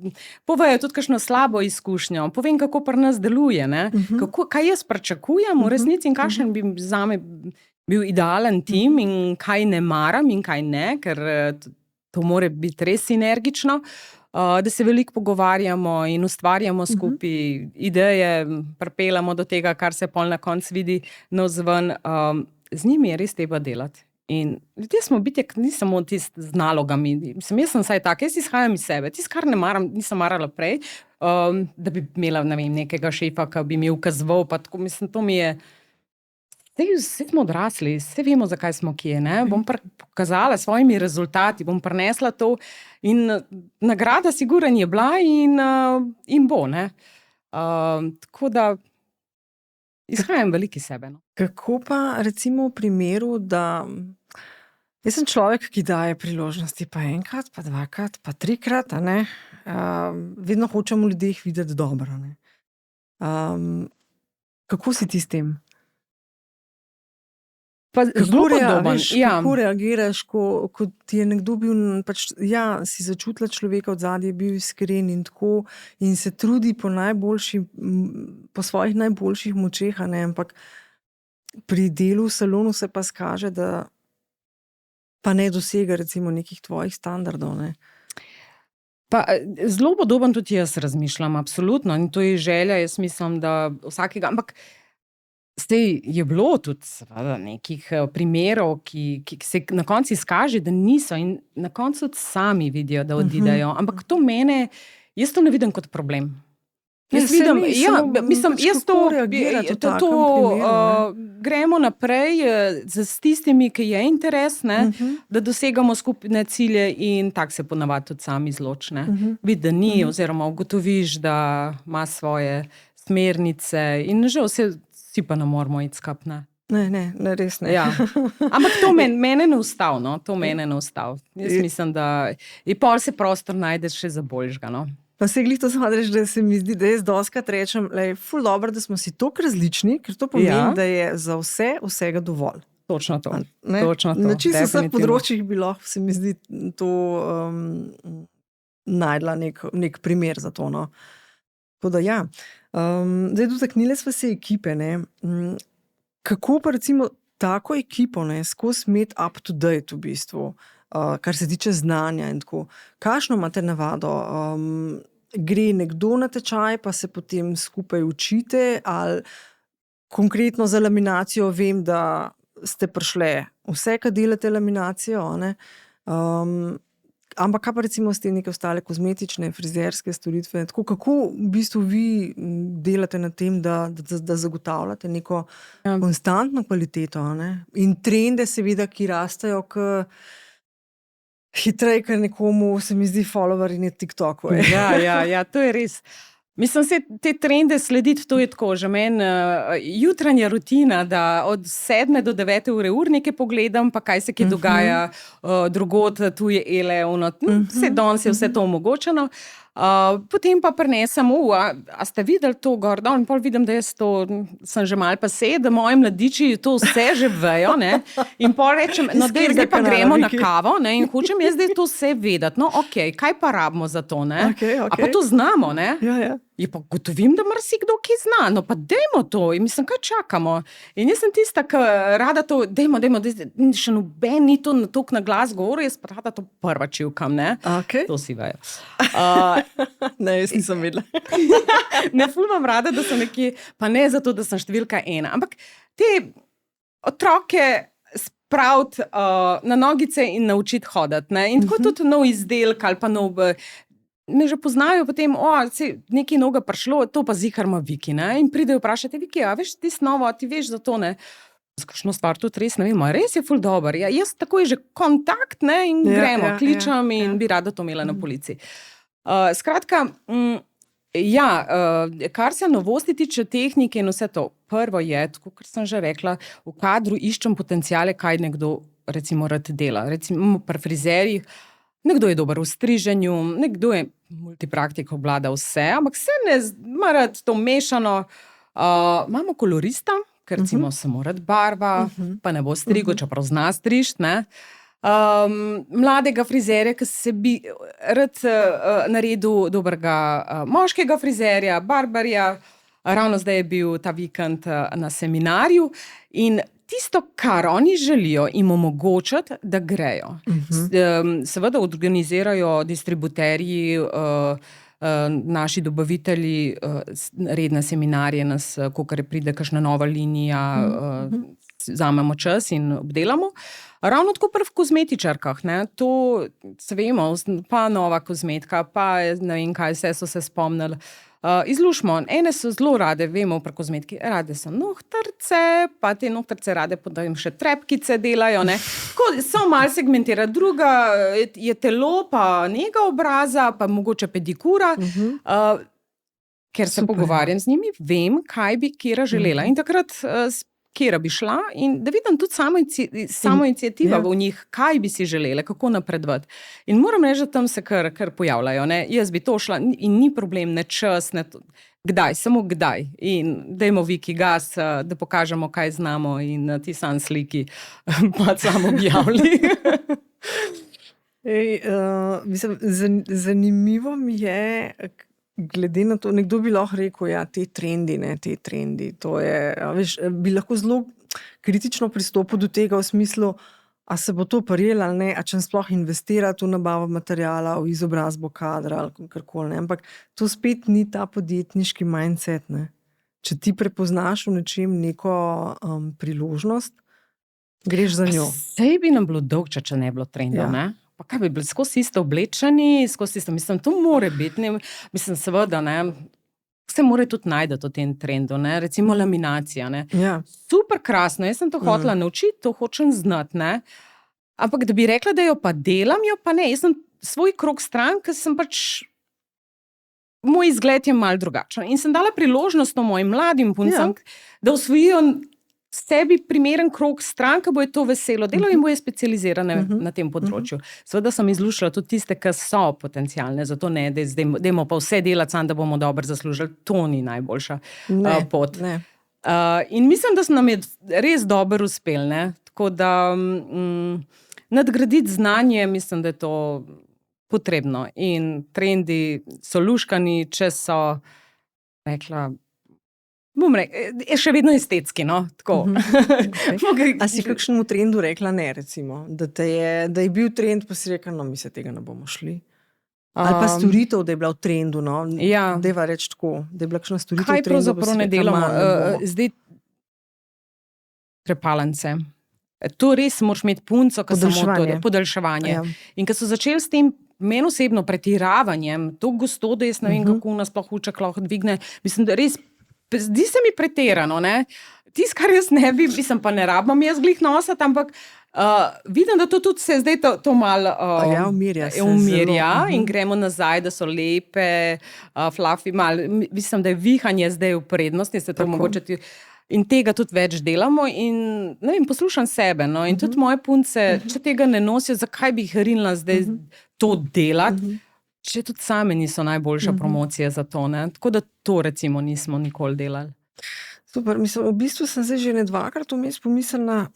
povejo tudi kakšno slabo izkušnjo, povem, kako pri nas deluje, ne? Kaj jaz pričakujem v resnici in kakšen bi zame bil idealen tim in kaj ne maram in kaj ne, ker to mora biti res sinergično, da se veliko pogovarjamo in ustvarjamo skupaj ideje, pripeljamo do tega, kar se pol na koncu vidi navzven. Z njimi je res treba delati. In ljudje smo bitje, ni samo tisti z nalogami. Jaz sem saj tak, jaz izhajam iz sebe. Tisto, kar ne maram, nisem marala prej, da bi imela, ne vem, nekega šefa, ki bi mi ukazoval, pa tako, mislim, to mi je... Vse smo odrasli, vse vemo, zakaj smo kje, ne? Bom pokazala svojimi rezultati, bom prinesla to in nagrada sigurno je bila in bo, ne? Tako da izhajam veliko iz sebe, no. Kako pa recimo v primeru, da jaz sem človek, ki daje priložnosti pa enkrat, pa dvakrat, pa trikrat, a ne? Vedno hočem v ljudeh videti dobro, ne? Kako si ti s tem? Pa zelo podoben. Kako reagiraš, ko ti je nekdo bil, pač, ja, si začutila človeka odzadaj, je bil iskren in tako in se trudi po svojih najboljših močeh, a ne, ampak pri delu v salonu se pa skaže, da pa ne dosega recimo nekih tvojih standardov, ne. Pa zelo podoben tudi jaz razmišljam, absolutno, in to je želja, jaz mislim, da vsakega, ampak zdaj je bilo tudi seveda nekih primerov, ki se na koncu izkaže, da niso in na koncu sami vidijo, da odidejo. Ampak to mene, jaz to ne vidim kot problem. Jaz vidim, jaz to gremo naprej s tistimi, ki je interes, ne, da dosegamo skupne cilje in tak se ponavadi tudi sami izločne. Vidi, da ni, oziroma ugotoviš, da ima svoje smernice in že vse si pa ne moramo iti skap, ne. Ne, res ne. Ja. Ampak to mene ne ustav, no. To mene ne ustav. Jaz mislim, da je pol se prostor najdeš še za boljšega, no. Pa se glih to samo reči, da se mi zdi, da jaz dostikrat rečem, ful dobro, da smo si toliko različni, ker to pomeni, da je za vsega dovolj. Točno to. Točno to. Na čisto vseh področjih bi lahko, se mi zdi, to najdla nek primer za to, no. Tako da ja. Zdaj dotaknile sva se ekipe, ne. Kako pa recimo tako ekipo, ne, skozi imeti up to date v bistvu, kar se tiče znanja in tako. Kakšno imate navado? Gre nekdo na tečaj, pa se potem skupaj učite, ali konkretno za laminacijo vem, da ste prišle vse, ki delate laminacijo, ne? Ampak kaj pa recimo s te neke ostale kozmetične, frizerske storitve, tako kako v bistvu vi delate na tem, da zagotavljate neko konstantno kvaliteto, ne? In trende seveda, ki rastejo hitreje, ker nekomu se mi zdi followerji na TikToku. Ja, to je res. Mislim, se te trende slediti, to je tako, že meni jutranja rutina, da od 7 do 9 ure urnike pogledam, pa kaj se kje dogaja drugod, tu je ele, vse danes je vse to omogočeno. Potem pa prinesem, a ste videli to gor, in pol vidim, da jaz to sem že malo pase, da moji mladiči to vse že vejo, ne, in pol rečem, no zdaj pa gremo na kavo, ne, in hočem jaz zdaj to vse vedeti, no okej, kaj pa rabimo za to, ne, a pa to znamo, ne. Ja. Je pa gotovim, da marsikdo ki zna, no pa dajmo to, in mislim, kaj čakamo. In jaz sem tista, ki rada to, dajmo, še noben ni to toliko na glas govoril, jaz pa rada to prva čivkam, ne. To si vejo. Ne, jaz nisem vedela. Ne ful imam rada, da sem nekje, pa ne zato, da sem številka 1, ampak te otroke spraviti na nogice in naučiti hoditi, ne. In tako tudi nov izdelek ali pa nov... Me že poznajo potem, nekaj noga prišlo, to pa zihar ima Viki, ne, in pridejo vprašati, Viki, a veš ti snovo, ti veš za to, ne, z kakšno stvar tudi res ne vem, res je ful dober, ja, jaz tako je že kontakt, ne, in gremo, kličem in bi rada to imela na polici. Skratka, kar se novosti tiče tehnike in vse to, prvo je, tako kot sem že rekla, v kadru iščem potenciale, kaj nekdo recimo rad dela, recimo pri frizerjih. Nekdo je dober v striženju, nekdo je multipraktik, obvlada vse, ampak se ne ima rad to mešano. Imamo kolorista, ker recimo se mu rad barva, pa ne bo strigo, čeprav zna strižt, ne. mladega frizerja, ki se bi rad naredil dobrega moškega frizerja, barbarja. Ravno zdaj je bil ta vikend na seminarju in tisto, kar oni želijo, jim omogočati, da grejo. Seveda organizirajo distributerji, naši dobavitelji redne seminarje, nas, kakor pride kakšna nova linija, vzamemo čas in obdelamo. Ravno tako pri kozmetičarkah, ne, to se vemo, pa nova kozmetika, pa ne vem kaj, vse so se spomnili. Izlušmo, ene so zelo rade, vemo pri kozmetiki, rade so nohtrce, pa te nohtrce rade potem še trepkice delajo, ne. Tako so malo segmentirati, druga je telo, pa nega obraza, pa mogoče pedikura. Ker se pogovarjam z njimi, vem, kaj bi Kira želela. In takrat Kira bi šla in da vidim tudi samo iniciativa v njih, kaj bi si želele, kako napredovati. In moram reči, da tam se kar pojavljajo. Ne? Jaz bi to šla in ni problem, ne čas, ne kdaj, samo kdaj. In dajmo Viki gas, da pokažemo, kaj znamo in ti sam sliki pa samo objavili. Zanimivo mi je, glede na to, nekdo bi lahko rekel, ja, te trendi, to je, veš, bi lahko zelo kritično pristopil do tega v smislu, a se bo to prijelo ali ne, a če sploh investirati v nabavo materijala, v izobrazbo kadra ali karkoli, ne, ampak to spet ni ta podjetniški mindset, ne. Če ti prepoznaš v nečem neko priložnost, greš za njo. Sej bi nam bilo dolgče, če ne bilo trendov, ne? Pa kaj bi bili skozi isto oblečeni, skozi isto, mislim, to more biti, ne, mislim, seveda, ne, se more tudi najti v tem trendu, ne, recimo laminacija, ne. Ja. Super krasno, jaz sem to hotela naučiti, to hočem znati, ne, ampak da bi rekla, da jo pa delam, jo pa ne, jaz sem svoj krog stran, ker sem pač, moj izgled je malo drugačen in sem dala priložnost mojim mladim puncem, da osvojijo sebi primeren krog stran, ki bo je to veselo delo in bo je specializirane na tem področju. Seveda sem izlušala tudi tiste, ki so potencialne, zato ne, dajmo pa vse delati sam, da bomo dobro zaslužili. To ni najboljša pot. Ne. In mislim, da nam je res dobro uspel, ne? Tako da nadgraditi znanje, mislim, da je to potrebno. In trendi so luškani, če so, rekla, bom rekla, je še vedno estetski, no, tako. A si kakšnemu trendu rekla ne, recimo, da je bil trend, pa si rekla, no, mi se tega ne bomo šli? Ali pa storitev, da je bila v trendu, no, deva reči tako, da je bila kakšna storitev v trendu, kaj pravzaprav ne delamo? zdaj trepalence. To res moraš imeti punco, ki samo to, podaljševanje. Ja. In ko so začeli s tem meni osebno pretiravanjem, to gosto, da jaz ne vem, kako nas sploh uček lahko dvigne, mislim, da res zdi se mi pretirano, ne. Tisto, kar jaz ne bi, mislim, pa ne rabim jaz glih nositi, ampak vidim, da to tudi se zdaj to malo umirja in gremo nazaj, da so lepe, fluffy, malo, mislim, da je vihanje zdaj v prednosti, se to mogoče in tega tudi več delamo in, ne vem, poslušam sebe, no, in tudi moje punce, če tega ne nosijo, zakaj bi jih rinila zdaj to delati, če tudi same niso najboljša promocija za to, ne? Tako da to recimo nismo nikoli delali. Super, mislim, v bistvu sem zdaj že dvakrat vmes pomislila,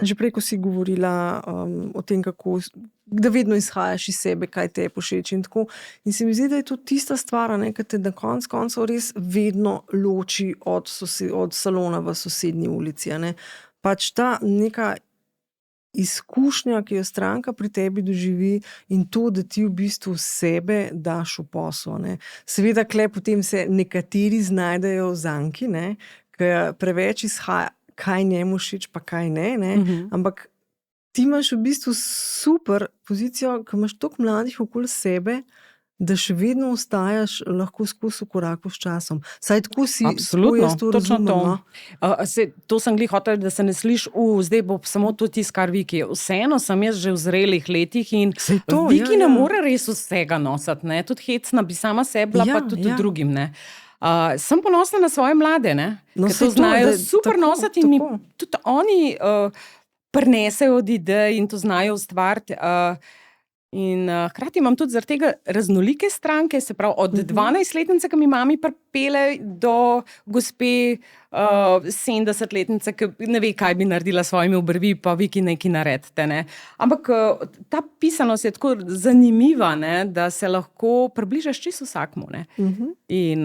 že prej, ko si govorila o tem, kako, da vedno izhajaš iz sebe, kaj te je všeč in tako. In se mi zdi, da je to tista stvar, ne, ki te na koncu res vedno loči od salona v sosednji ulici, ne. Pač ta neka izkušnja, ki jo stranka pri tebi doživi in to, da ti v bistvu sebe daš v posel, ne. Seveda, kle potem se nekateri znajdejo v zanki, ne, ker preveč izhaja, kaj njemu všeč, pa kaj ne, ampak ti imaš v bistvu super pozicijo, ker imaš toliko mladih okoli sebe, da še vedno ostajaš lahko skozi v koraku s časom. Saj tako si, absolutno, jaz to razumem, no. To sem glih hotela, da se ne sliši, zdaj bo samo to tisto, kar Viki. Vseeno sem jaz že v zrelih letih in Viki ne more res vsega nositi, ne. Tudi hecna bi sama sebla, pa tudi drugim, ne. Sem ponosna na svoje mlade, ne. No, ker to znajo super nositi in mi tudi oni prinesejo od idej in to znajo ustvariti. In hkrati imam tudi zaradi tega raznolike stranke, se pravi od 12-letnice, ki mi mami pripele, do gospe 70-letnice, ki ne ve, kaj bi naredila s svojimi obrvi, pa vi, ki nekaj naredite. Ne. Ampak ta pisanost je tako zanimiva, ne, da se lahko približaš čisto vsakmu. Ne. In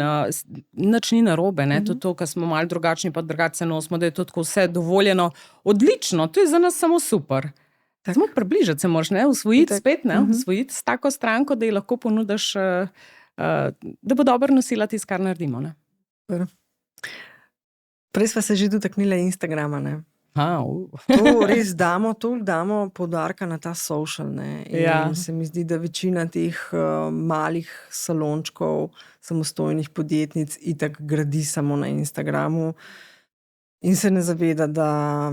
nič ni narobe, ne. Tudi to, ko smo malo drugačni, pa drugače se nosimo, da je to tako vse dovoljeno. Odlično, to je za nas samo super. Samo približati se moraš, ne, usvojiti spet, ne, usvojiti s tako stranko, da ji lahko ponudiš, da bo dobro nosila tisto, kar naredimo, ne. Prej sva se že dotaknila Instagrama, ne. To res damo poudarka na ta social, ne. In se mi zdi, da večina teh malih salončkov, samostojnih podjetnic itak gradi samo na Instagramu in se ne zaveda, da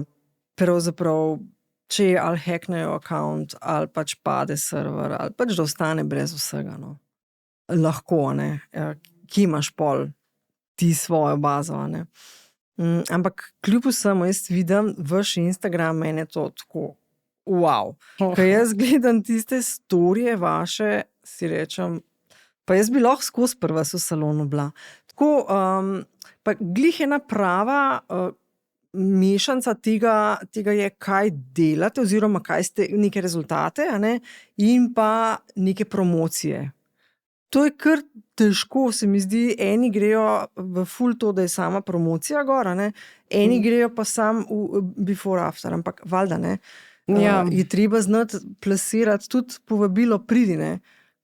pravzaprav če ali hacknejo account, ali pač pade server, ali pač da ostane brez vsega, no. Lahko, ne, ki imaš pol ti svojo bazo, ne. Ampak kljub vsemu jaz vidim vaš Instagram, meni je to tako wow. Ko jaz gledam tiste storije vaše, si rečem, pa jaz bi lahko skozi prva v salonu bila. Tako, pa glih ena prava mešanca tega je, kaj delate, oziroma kaj ste neke rezultate, a ne, in pa neke promocije. To je kar težko, se mi zdi, eni grejo v ful to, da je sama promocija gor, a ne, eni grejo pa sam v before after, ampak valjda, ne, je treba znati plasirati tudi povabilo pridi, ne.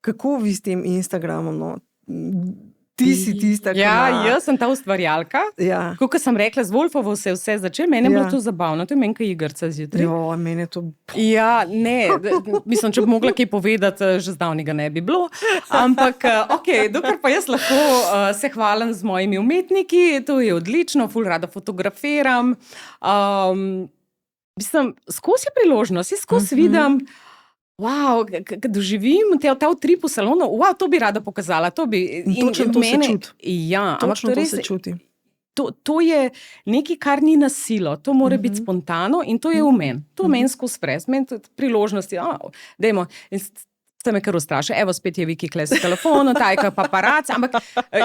Kako vi s tem Instagramom, no? Ti si tista, ki jaz sem ta ustvarjalka. Kot sem rekla, z Wolfovo se je vse začelo, meni je bilo to zabavno, to je meni kaj igrca zjutraj. Meni je to... mislim, če bi mogla kaj povedati, že zdavnega ne bi bilo. Ampak, dokler pa jaz lahko se hvalim z mojimi umetniki, to je odlično, ful rada fotografiram. Mislim, skozi je priložnost, jaz skozi vidim, wow, doživim ta utrip v salonu, wow, to bi rada pokazala, to bi... Točno to se čuti. Točno to se čuti. To je nekaj, kar ni na silo, to mora biti spontano in to je v meni. To meni skozi pres, meni tudi priložnosti, dajmo, ste me kar ustrašili, evo spet je Viki kles s telefonom, tajka paparac, ampak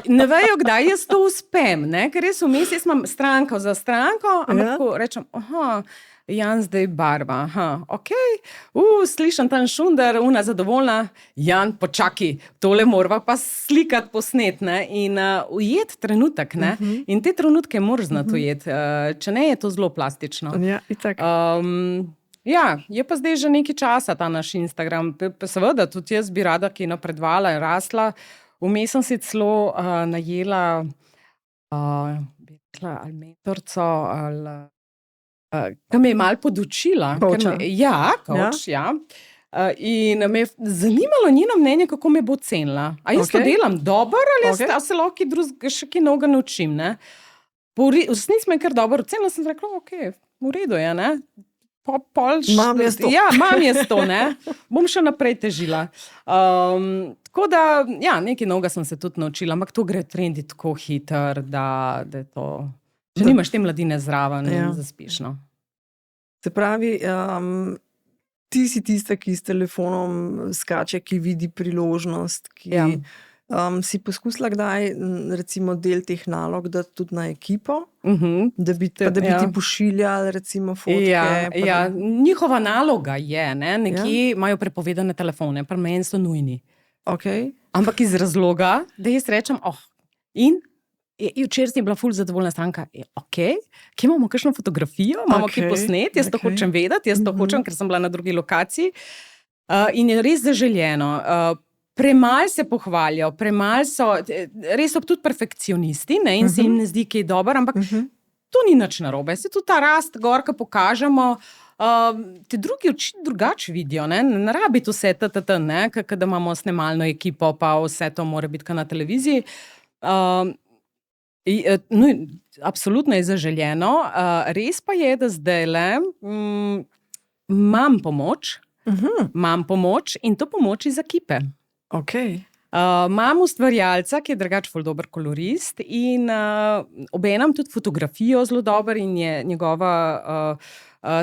ne vejo, kdaj jaz to uspem, ne, ker jaz vmes, jaz imam stranko za stranko, ampak tako rečem, Jan zdaj barva, slišam tam šunder, una zadovoljna, Jan, počaki, tole morava pa slikati, posnet, ne, in ujet trenutek, ne, in te trenutke moraš znati ujet, če ne, je to zelo plastično. Itak. Je pa zdaj že nekaj časa ta naš Instagram, pa seveda tudi jaz bi rada kaj napredvala in rasla, vmes sem si celo najela ali mentorco, ali ki me je malo podučila. Coacha. Coach. In me je zanimalo njeno mnenje, kako me bo cenila. A jaz to delam dobro, ali se lahko drugega še kaj novega naučim, ne? V resnici me je kar dobro ocenila, sem rekla, v redu je, ne? Imam jaz to. Imam jaz to, ne? Bom še naprej težila. Tako da, nekaj novega sem se tudi naučila, ampak to gre trendi tako hiter, da je to... Če nimaš te mladine zraven, zaspiš, no. Se pravi, ti si tista, ki s telefonom skače, ki vidi priložnost, ki si poskusila kdaj, recimo, del teh nalog dati tudi na ekipo, da bi ti pošiljali, recimo, fotke. Njihova naloga je, ne, nekje imajo prepovedane telefone, pri meni so nujni. Ampak iz razloga, da jaz rečem, in včeraj sem bila ful zadovoljna stranka, kje imamo kakšno fotografijo, imamo kaj posnet, jaz to hočem vedeti, jaz to hočem, ker sem bila na drugi lokaciji, in je res zaželjeno. Premalo se pohvalijo, premalo so, res so tudi perfekcionisti, ne, in se jim ne zdi kaj dobro, ampak to ni nič narobe, se tudi ta rast gor, ko pokažemo, te drugi oči drugače vidijo, ne rabi to vse, ne, da imamo snemalno ekipo, pa vse to mora biti ka na televiziji. Absolutno je zaželjeno, res pa je, da zdajle imam pomoč in to pomoč iz ekipe. Imam ustvarjalca, ki je drugače ful dober kolorist in obenem tudi fotografijo zelo dober in je njegova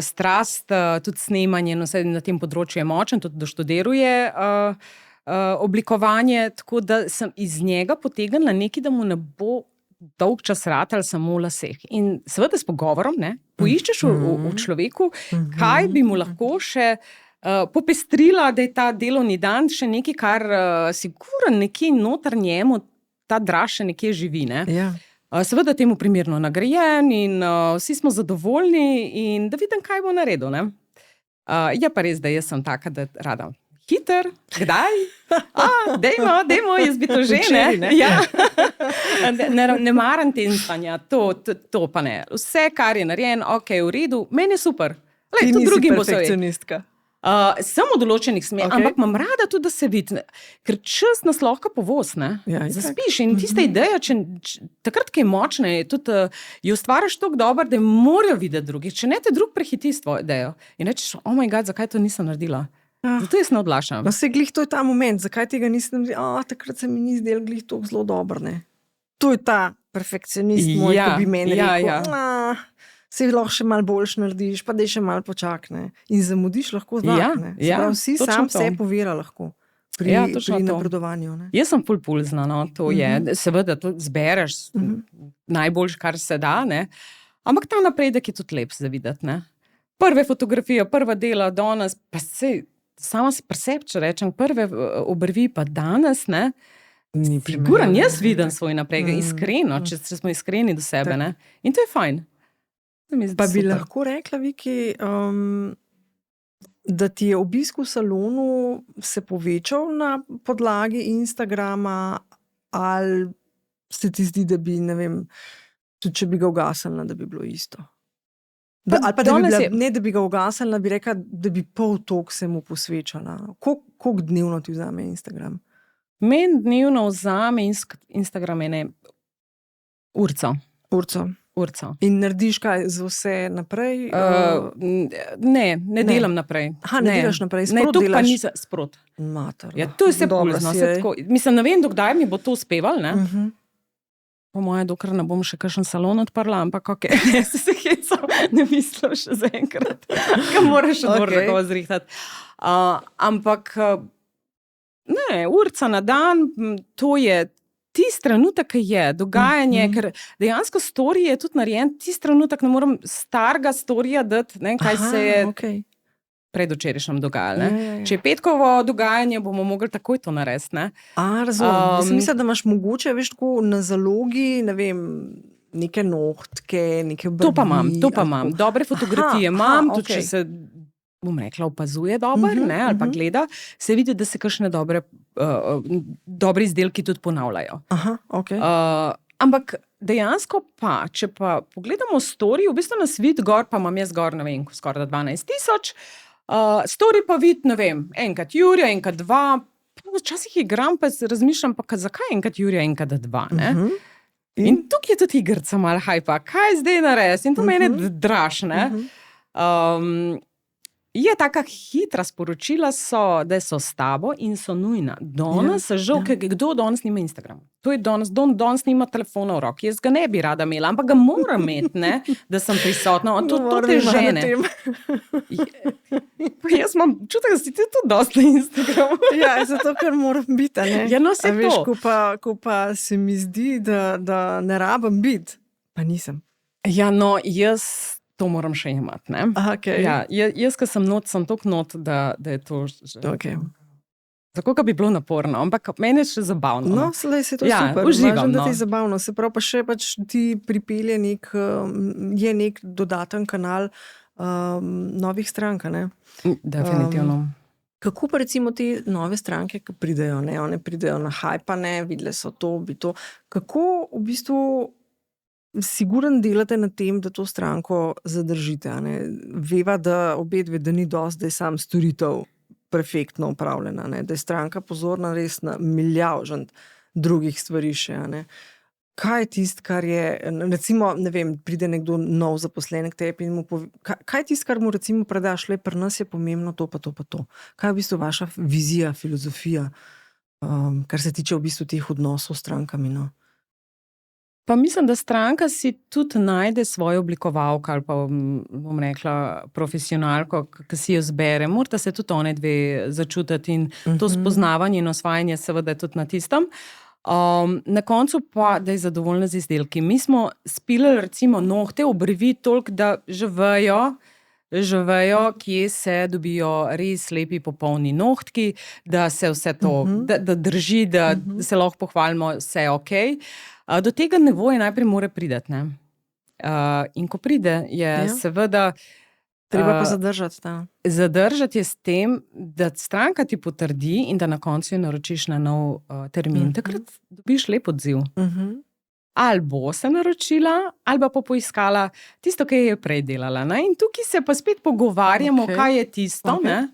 strast, tudi snemanje na tem področju je močen, tudi doštudiruje oblikovanje, tako da sem iz njega potegnila nekaj, da mu ne bo dolg čas ratal samo v laseh. In seveda s pogovorom, poiščeš v človeku, kaj bi mu lahko še popestrila, da je ta delovni dan še nekaj, kar sigurno nekje noter njemu ta draž še nekje živi. Ja. Seveda temu primerno nagrajen in vsi smo zadovoljni in da vidim, kaj bo naredil. Je pa res, da jaz sem taka, da rada hiter, kdaj? Dajmo, jaz bi to že, ne? Ja. Ne maram tenstanja, to pa ne. Vse, kar je narejen, ok, v redu, meni je super. Ti nisi perfekcionistka. Sem v določenih smerih, ampak imam rada tudi, da se vidi, ker čas nas lahko povoz, zaspiš in tista ideja, takrat, ki je močna, tudi jo ustvariš toliko dobro, da morajo videti drugi, če ne te drug prehiti s tvojo idejo in rečeš, oh my god, zakaj to nisem naredila? Zato jaz ne odlašam. No, se glih, to je ta moment, zakaj tega nisem naredila, takrat se mi ni zdel glih to zelo dobro, ne. To je ta perfekcionist moj, ko bi meni rekel, se lahko še malo boljš narediš, pa daj še malo počakne. In zamudiš lahko znak, ne. Vsi sam se povira lahko pri napredovanju, ne. Jaz sem pulzna, to je. Seveda to zbereš najboljš, kar se da, ne. Ampak ta napredek je tudi lep za videti, ne. Prve fotografije, prva dela danes, pa sama se presep, če rečem, prve obrvi pa danes, ne. Siguran, jaz vidim svoj napredek, iskreno, če smo iskreni do sebe, ne. In to je fajn. Pa bi lahko rekla, Viki, da ti je obisk v salonu se povečal na podlagi Instagrama ali se ti zdi, da bi, ne vem, tudi če bi ga ugasnila, da bi bilo isto? Ali pa da bi ga ugasnila, bi rekla, da bi pol toliko se mu posvečala. Koliko dnevno ti vzame Instagram? Meni dnevno vzame Instagram urco. In narediš kaj za vse naprej? Ne delam naprej. Ne delaš naprej, sprot delaš? Ne, to pa nisem sprot. Mater. Ja, to je vse pulzno. Mislim, ne vem, dokdaj mi bo to uspeval, ne? Po moje, dokler ne bom še kakšen salon odprla, ampak ok, se hecam, ne mislim še za enkrat. Kaj moraš še dobro zrihtati. Ampak ne, urca na dan, to je tisti trenutek, ki je dogajanje, ker dejansko story je tudi narejen, tisti trenutek ne moram starega storija dati, ne, kaj se je predvčerajšnjem dogajalo. Če je petkovo dogajanje, bomo mogli takoj to narediti, ne. Razumem. Jaz mislim, da imaš mogoče, veš, tako na zalogi, ne vem, neke nohtke, neke obrvi. To pa imam. Dobre fotografije imam, tudi če se, bom rekla, opazuje dobro, ne, ali pa gleda, se vidi, da se kakšne dobre izdelki tudi ponavljajo. Ampak dejansko pa, če pa pogledamo story, v bistvu nas vidi gor, pa imam jaz gor, ne vem, skoraj 12,000, story pa vidi, ne vem, enkrat Jurija, enkrat dva, včasih igram, pa razmišljam, pa zakaj enkrat Jurija, enkrat dva, ne? In tukaj je tudi igrca malo hajpa, kaj zdaj narediti? In to mene draž, ne? Je taka hitra sporočila so, da so s tabo in so nujna. Danes se žal, kdo danes nima Instagrama? To je danes nima telefona v roki. Jaz ga ne bi rada imela, ampak ga moram imeti, ne, da sem prisotna. To te žene. Jaz imam čutek, da si ti tudi dosti na Instagramu. Ja, zato, ker moram biti, ne. Ja, no, se to. Veš, ko pa se mi zdi, da ne rabim biti, pa nisem. Ja, no, jaz to moram še imati, ne? Ja, jaz, ko sem not, sem toliko not, da je to že... Tako, bi bilo naporno, ampak meni je še zabavno. No, sedaj se to super. Uživam, da ti je zabavno. Se pravi, pa še pač ti pripelje je nek dodaten kanal novih strank, ne? Definitivno. Kako pa recimo te nove stranke, ki pridejo, ne? One pridejo na hajpane, videle so to, kako v bistvu siguren delate na tem, da to stranko zadržite, ne? Veva, da obedve, da ni dosti, da je sam storitev perfektno upravljena, ne? Da je stranka pozorna res na milijavžant drugih stvari še, ne? Kaj je tisto, kar je, recimo, ne vem, pride nekdo nov zaposlen k tebi in mu pove, kaj je tisto, kar mu recimo predaš, le pri nas je pomembno to pa to pa to. Kaj je v bistvu vaša vizija, filozofija, kar se tiče v bistvu teh odnosov s strankami, no? Pa mislim, da stranka si tudi najde svojo oblikovalko ali pa bom rekla profesionalko, ki si jo zbere. Morata se tudi one dve začutiti in to spoznavanje in osvajanje seveda je tudi na tistem. Na koncu pa, da je zadovoljna z izdelki. Mi smo spilali recimo nohte, obrvi toliko, da že vejo, kje se dobijo res lepi popolni nohtki, da se vse to, da drži, da se lahko pohvalimo, vse je okej. Do tega nivoja najprej mora priti, ne. In ko pride, je seveda Treba pa zadržati ta. zadržati je s tem, da stranka ti potrdi in da na koncu jo naročiš na nov termin. Takrat dobiš lep odziv. Ali bo se naročila, ali pa poiskala tisto, kar je prej delala. Ne? In tukaj se pa spet pogovarjamo, kaj je tisto. Ne?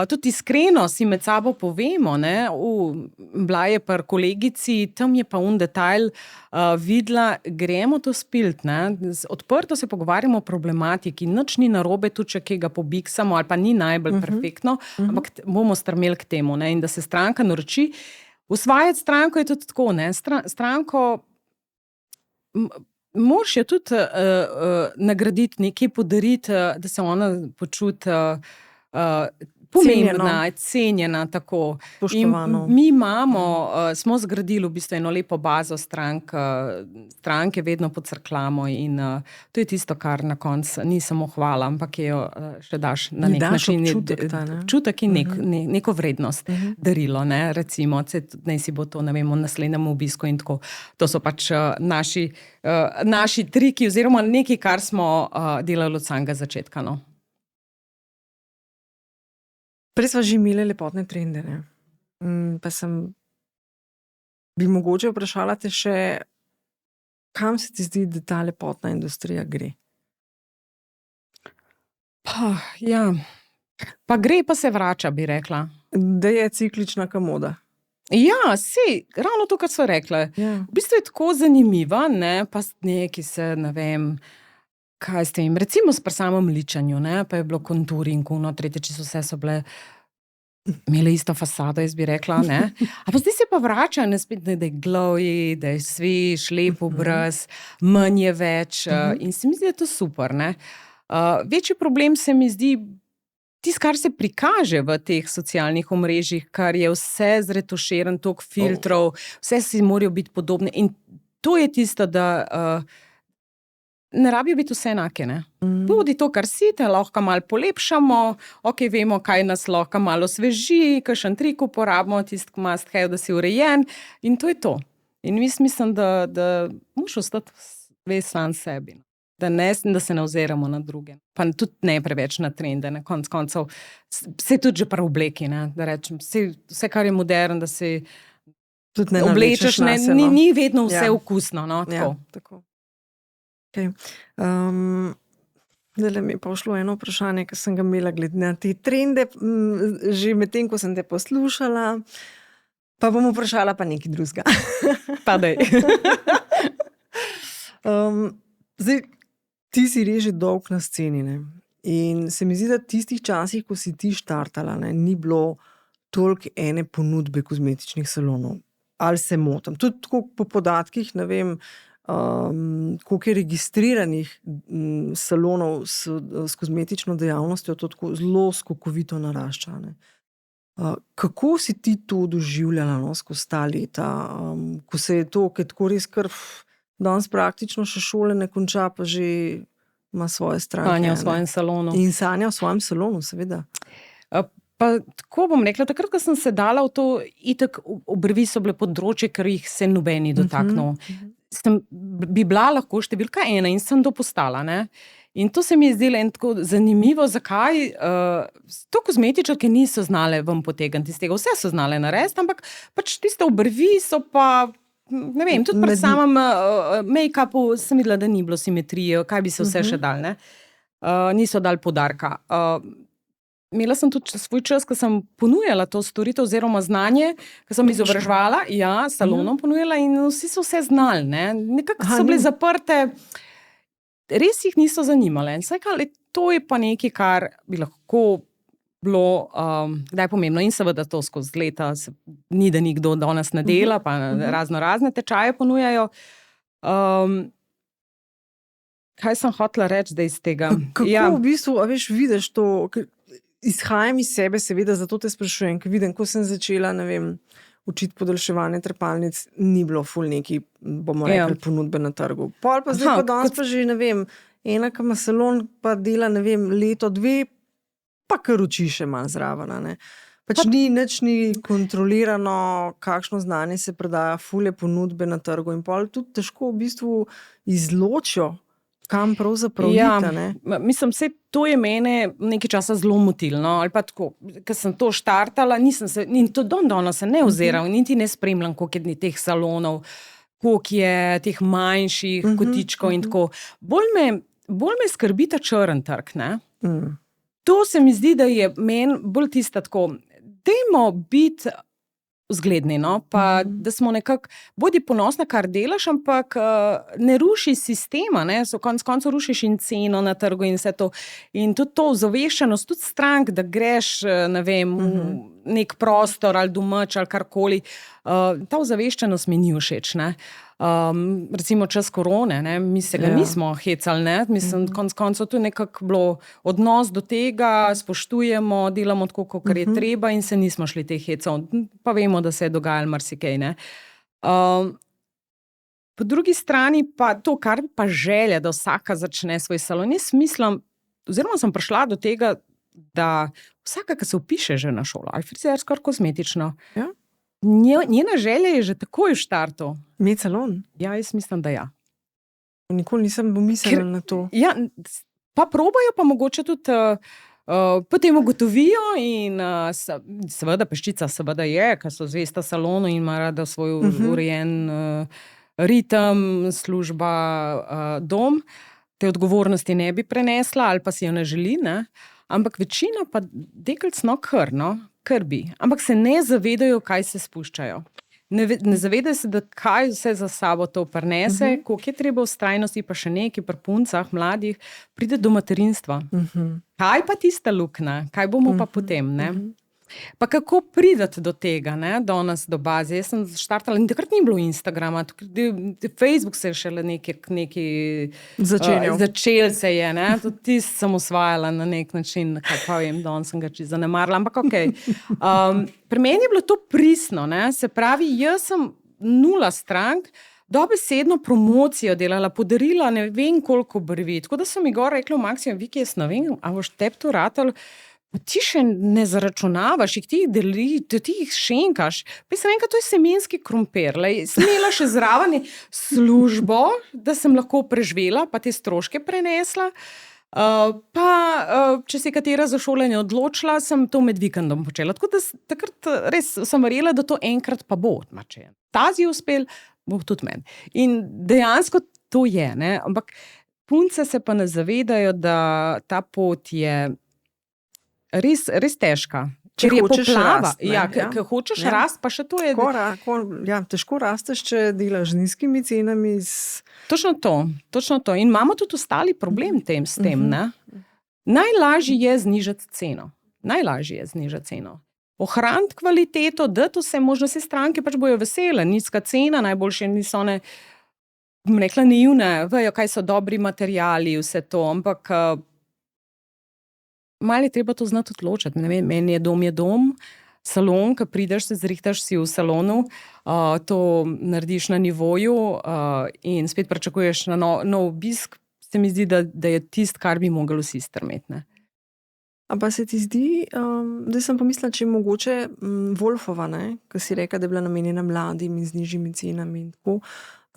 Tudi iskreno si med sabo povemo, ne? Bila je pri kolegici, tam je pa detajl videla, gremo to spilt. Ne? Odprto se pogovarjamo o problematiki, nič ni narobe, tudi če kaj ga pobiksamo, ali pa ni najbolj perfektno, ampak bomo strmeli k temu. Ne? In da se stranka naroči. Usvajati stranko je tudi tako, ne? Stranko moraš jo tudi nagraditi, nekaj podariti, da se ona počuti pomembna, cenjena, tako. Spoštovano. In mi imamo, smo zgradili v bistvu eno lepo bazo stranke vedno podcrklamo in to je tisto, kar na koncu ni samo hvala, ampak jo še daš na nek način. Občutek in neko vrednost darilo, ne, recimo, naj si bo to, ne vem, v naslednjem obisku in tako. To so pač naši triki oziroma nekaj, kar smo delali od samega začetka, no. Prej sva že imeli lepotne trende, ne? Pa bi mogoče vprašala te še, kam se ti zdi, da ta lepotna industrija gre? Ja, pa gre, pa se vrača, bi rekla. Da je ciklična moda. Ja, ravno to, kar sva rekla. Ja. V bistvu je tako zanimiva, ne, pa neki se, ne vem, kaj s tem, recimo pri samem ličanju, ne, pa je bilo konturing, tretjič vse so bile, imele isto fasado, jaz bi rekla, ne. A pa zdaj se pa vrača, ne, spet, da je glowy, da je svež, lep obraz, manj je več in se mi zdi, da je to super, ne. Večji problem se mi zdi tisto, kar se prikaže v teh socialnih omrežjih, kar je vse zretuširan, toliko filtrov, vse si morajo biti podobne in to je tisto, da ne rabijo biti vse enake, ne. Bodi to, kar si, te lahko malo polepšamo, vemo, kaj nas lahko malo osveži, kakšen trik uporabimo, tisti must have, da si urejen in to je to. In mislim, da moraš ostati ves sam sebi. Da se ne oziramo na druge. Pa tudi ne preveč na trende, na konec koncev. Vse tudi že pri obleki, ne, da rečem, vse, kar je modern, da si oblečeš, ni vedno vse okusno, no, tako. Ja, tako. Okay. Zdaj mi je pa všlo eno vprašanje, ki sem ga imela glede na te trende, že med tem, ko sem te poslušala, pa bom vprašala pa nekaj drugega. Pa daj. Zdaj, ti si res že dolgo na sceni, ne? In se mi zdi, da tistih časih, ko si ti štartala, ne, ni bilo toliko ene ponudbe kozmetičnih salonov. Ali se motim? Tudi tako po podatkih, ne vem, koliko je registriranih salonov s kozmetično dejavnostjo, to tako zelo skokovito narašča, ne. Kako si ti to doživljala, no, skozi ta leta, ko se je to, ker tako res kar danes praktično še šole ne konča, pa že ima svoje stranke. Sanja v svojem salonu. In sanja v svojem salonu, seveda. Pa tako bom rekla, takrat, ko sem se dala v to, itak obrvi so bile področje, ker jih se nobeni dotaknil. Bi bila lahko številka 1 in sem to postala, ne. In to se mi je zdelo en tako zanimivo, zakaj to kozmetičarke niso znale ven potegniti iz tega. Vse so znale narediti, ampak pač tiste obrvi so pa, ne vem, tudi pri samem make-upu sem videla, da ni bilo simetrije, kaj bi se vse še dal, ne. Niso dali poudarka. Imela sem tudi svoj čas, ko sem ponujala to storitev oziroma znanje, ko sem izobraževala, salonom ponujala in vsi so vse znali, ne. Nekako so bile zaprte, res jih niso zanimale. To je pa nekaj, kar bi lahko bilo, kdaj pomembno in seveda to skozi leta, ni da nikdo danes ne dela, pa razne tečaje ponujajo. Kaj sem hotela reči, da iz tega? Kako v bistvu, a veš, vidiš to, izhajam iz sebe, seveda, zato te sprašujem, ker vidim, ko sem začela, ne vem, učiti podaljševanje trepalnic, ni bilo ful neki, bomo rekli, ponudbe na trgu. Pol pa zdaj pa danes pa že, ne vem, ena, ki ima salon, pa dela, ne vem, leto, dve, pa kar uči še malo zraven, ne. Pač nič ni kontrolirano, kakšno znanje se prodaja, ful je ponudbe na trgu in pol tudi težko v bistvu izločijo, kam pravzaprav ita, ne. Mislim, vse to je mene nekaj časa zelo motilo, no, ali pa tako, ker sem to štartala, nisem se, in to danes se ne oziram, niti ne spremljam, koliko je teh salonov, koliko je teh manjših kotičkov in tako. Bolj me skrbi ta črn trg, ne. To se mi zdi, da je meni bolj tista tako, dajmo biti vzgledni, no, pa da smo nekako, bodi ponosna, kar delaš, ampak ne ruši sistema, ne, konec koncev rušiš in ceno na trgu in vse to. In tudi to ozaveščenost, tudi strank, da greš, ne vem, nek prostor ali domač ali karkoli, ta ozaveščenost mi ni všeč, ne. Recimo čas korone, ne, mi se ga nismo hecali, ne, mislim, konec koncev to je nekako bilo odnos do tega, spoštujemo, delamo tako, kakor je treba in se nismo šli teh hecov, pa vemo, da se je dogajalo marsikaj, ne. Po drugi strani pa to, kar pa želja, da vsaka začne svoj salon, jaz mislim, oziroma sem prišla do tega, da vsaka, ki se vpiše že na šolo, ali frizersko, ali kozmetično, njena želja je že takoj v štartu. Imeti salon? Ja, jaz mislim, da ja. Nikoli nisem pomislila na to. Ja, pa probajo, pa mogoče tudi potem ugotovijo in seveda peščica seveda je, ker so zvesta salonu in ima rada svoj urejen ritem, služba, dom. Te odgovornosti ne bi prenesla ali pa si jo ne želi, ne. Ampak večina pa deklic kar bi. Ampak se ne zavedajo, kaj se spuščajo. Ne zavedajo se, da kaj vse za sabo to prinese, koliko je treba vztrajnosti, pa še nekaj pri puncah, mladih, pride do materinstva. Kaj pa tista luknja? Kaj bomo pa potem, ne? Pa kako prideti do tega, ne, danes do baze? Jaz sem štartala, in takrat ni bilo Instagrama, Facebook se je šele nekaj začel se je, ne, tudi tisti sem osvajala na nek način, kaj pa vem, danes sem ga čisto zanemarila, ampak okej. Pri meni je bilo to pristno, ne, se pravi, jaz sem 0 strank, dobesedno promocijo delala, podarila ne vem koliko brvi, tako da so mi gor rekli v Maxiju, Viki, jaz ne vem, a boš tebi to ratalo, pa ti še ne zaračunavaš, ti jih deli, ti jih šenkaš. Pa sem rekla, to je semenski krompir. Smela še zraven službo, da sem lahko preživela, pa te stroške prenesla. Pa če se katera za šolanje odločila, sem to med vikendom počela. Tako da takrat res sem verjela, da to enkrat pa bo. Če je tazi uspel, bo tudi meni. In dejansko to je, ne? Ampak punce se pa ne zavedajo, da ta pot je res težka. Če hočeš rast, ker hočeš rast, pa še to je... Težko rasteš, če delaš z nizkimi cenami. Točno to. In imamo tudi ostali problem s tem, ne? Najlažje je znižati ceno. Ohraniti kvaliteto, dati vse možnosti, stranke pač bojo vesele, nizka cena, najboljše niso one, bom rekla, naivne, vejo, kaj so dobri materiali, vse to, ampak malo je treba to znati odločiti. Ne vem, meni je dom, salon, ko prideš, se zrihtaš si v salonu, to narediš na nivoju in spet pričakuješ na nov obisk, se mi zdi, da je tisto, kar bi mogli vsi strmeti, ne. A pa se ti zdi, da sem pomislila, če je mogoče Wolfova, ne, ko si rekla, da je bila namenjena mladim in z nižjimi cenami in tako,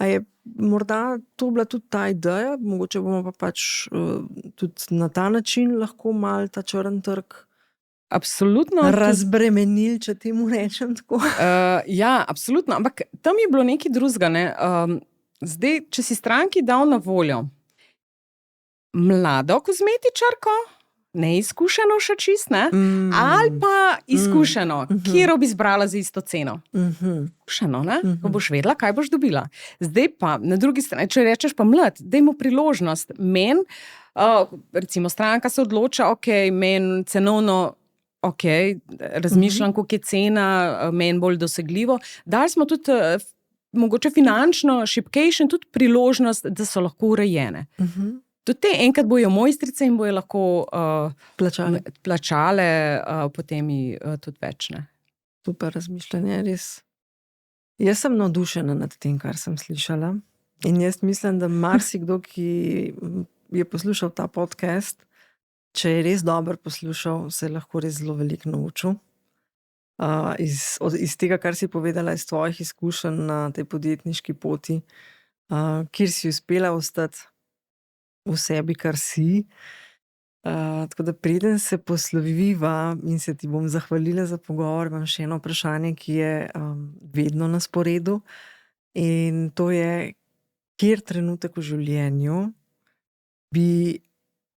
a je morda to bila tudi ta ideja, mogoče bomo pa pač tudi na ta način lahko malo ta črn trg absolutno razbremenili, če temu rečem tako. Ja, absolutno, ampak tam je bilo nekaj drugega, ne. Zdaj, če si stranki dal na voljo mlado kozmetičarko, neizkušeno še čist, ne, ali pa izkušeno, kjer bi izbrala za isto ceno. Izkušeno, ne, ko boš vedela, kaj boš dobila. Zdaj pa, na drugi strani, če rečeš pa mlad, daj mu priložnost. Meni, recimo stranka se odloča, meni cenovno, razmišljam, koliko je cena, meni bolj dosegljivo. Dali smo tudi mogoče finančno šibkejše in tudi priložnost, da so lahko urejene. Tudi te enkrat bojo mojstrice in bojo lahko plačale potem tudi več. Ne? Super razmišljanje, res. Jaz sem navdušena nad tem, kar sem slišala. In jaz mislim, da marsikdo, ki je poslušal ta podcast, če je res dobro poslušal, se je lahko res zelo veliko naučil. Iz tega, kar si povedala, iz tvojih izkušenj na tej podjetniški poti, kjer si uspela ostati v sebi, kar si. Tako da preden se posloviva in se ti bom zahvalila za pogovor, imam še eno vprašanje, ki je vedno na sporedu. In to je, kjer trenutek v življenju bi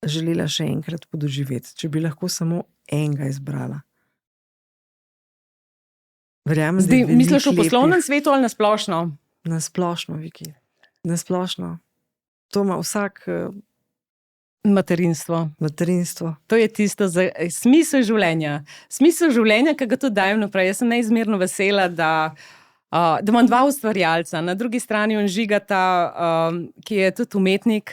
želela še enkrat podoživeti, če bi lahko samo enega izbrala. Verjamem, zdaj misliš v poslovnem svetu ali na splošno? Na splošno, Viki. Na splošno. To ima vsak... Materinstvo. To je tisto za smisel življenja. Smisel življenja, ki ga tudi dajem naprej. Jaz sem neizmerno vesela, da imam dva ustvarjalca. Na drugi strani on Žigata, ki je tudi umetnik,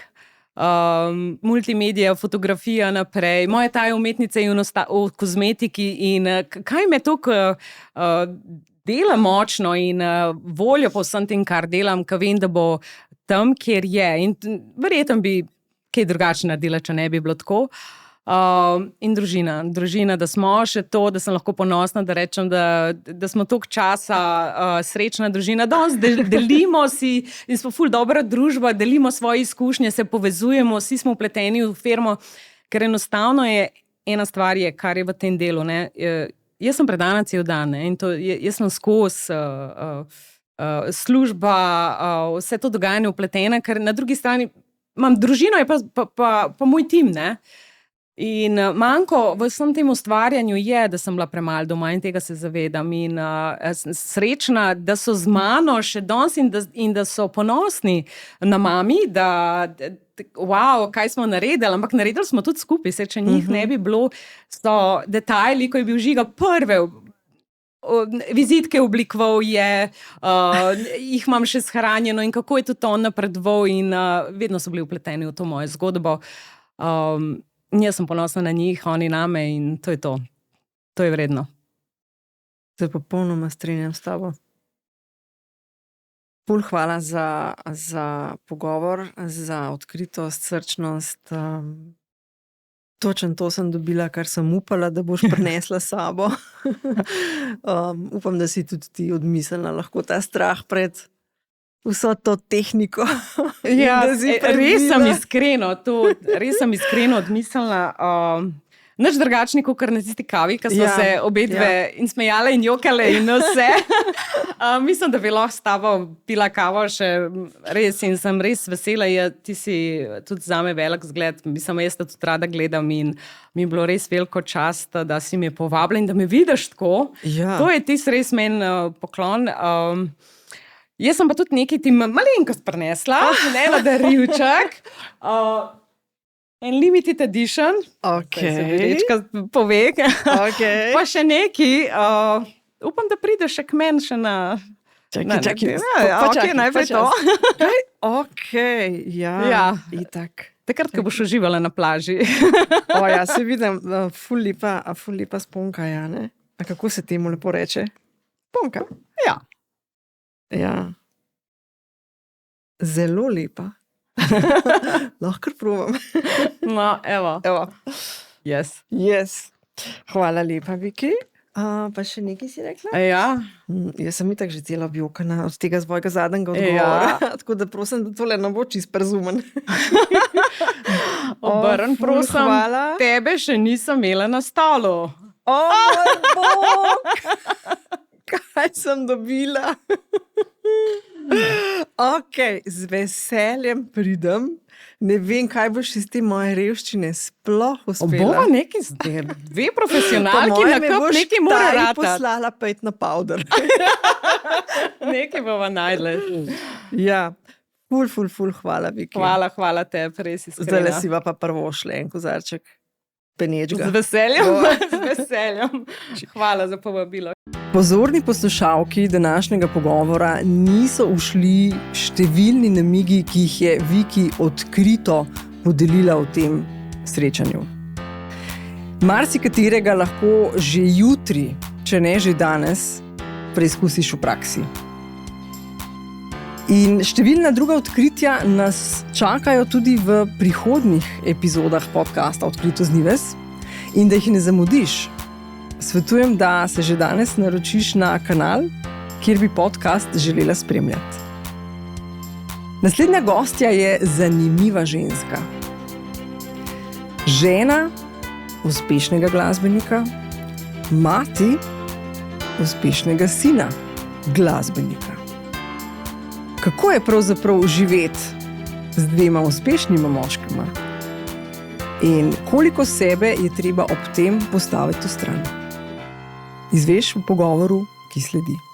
multimedija, fotografija naprej. Moja ta je umetnica in v kozmetiki in kaj me toliko dela močno in voljo po vsem tem, kar delam, ker vem, da bo tam, kjer je. In verjetno bi kaj drugače naredila, če ne bi bilo tako. In družina, da smo še to, da sem lahko ponosna, da rečem, da smo toliko časa srečna družina. Danes delimo si in smo ful dobra družba, delimo svoje izkušnje, se povezujemo, vsi smo vpleteni v firmo, ker enostavno je ena stvar, kar je v tem delu. Ne? Jaz sem predana cel dan, ne? In to, jaz sem skozi služba, vse to dogajanje vpletena, ker na drugi strani imam družino, je pa moj tim, ne? In manjko v vsem tem ustvarjanju je, da sem bila premalo doma in tega se zavedam. In srečna, da so z mano še danes in da so ponosni na mami, da wow, kaj smo naredili, ampak naredili smo tudi skupaj, se če njih ne bi bilo, so detajli, ko je bil Žiga prve vizitke oblikoval je, jih imam še shranjeno in kako je tudi on napredoval in vedno so bili vpleteni v to mojo zgodbo. Jaz sem ponosna na njih, oni name in to je to. To je vredno. Se popolnoma strinjam s tabo. Ful hvala za pogovor, za odkritost, srčnost. Točno to sem dobila, kar sem upala, da boš prinesla s sabo. Upam, da si tudi ti odmislila lahko ta strah pred vso to tehniko. Ja, res sem iskreno odmislila. Nič drugačni, kot na tisti kavi, ki smo se obedve in smejale in jokale in vse. Mislim, da bi lahko s tabo pila kavo še res in sem res vesela. Ti si tudi zame velik zgled. Mislim, jaz te tudi rada gledam in mi je bilo res veliko čast, da si me povabila in da me vidiš tako. Ja. To je tisti res meni poklon. Jaz sem pa tudi nekaj ti malenkost prinesla, ne na darilček. En limited edition. Rečka pove. Pa še neki. Upam, da prideš še k meni še na... Čakaj, najprej to. Ja. Itak. Takrat, ko boš uživala na plaži. Ja, se vidim, ful lepa sponka, ja, ne? A kako se temu lepo reče? Sponka. Ja. Zelo lepa. Lahko probam. No, evo. Yes. Hvala lepa, Viki. Pa še nekaj si rekla? Ja. Jaz sem itak že cela objokana od tega svojega zadnjega odgovora. Tako da prosim, da tole ne bo čist prezumen. Obrn, prosim. Hvala. Tebe še nisem imela na stolu. Moj bog! Kaj sem dobila? Z veseljem pridem. Ne vem, kaj boš iz te moje revščine sploh uspela. Bova neki zdaj, dve profesionalki na kup, nekaj mora ratati. Poslala pet na powder. Nekaj bova najdle. Ja, ful, hvala, Viki. Hvala te, res iskrena. Zdaj le si pa prvo šle en kozarček penečga. Z veseljem, z veseljem. Hvala za povabilo. Pozorni poslušalki današnjega pogovora niso ušli številni namigi, ki jih je Viki odkrito podelila v tem srečanju. Marsikaterega lahko že jutri, če ne že danes, preizkusiš v praksi. In številna druga odkritja nas čakajo tudi v prihodnjih epizodah podcasta Odkrito z Nives. In da jih ne zamudiš, svetujem, da se že danes naročiš na kanal, kjer bi podcast želela spremljati. Naslednja gostja je zanimiva ženska. Žena uspešnega glasbenika, mati uspešnega sina glasbenika. Kako je pravzaprav živeti z dvema uspešnima moškima? In koliko sebe je treba ob tem postaviti v stran? Izveš v pogovoru, ki sledi.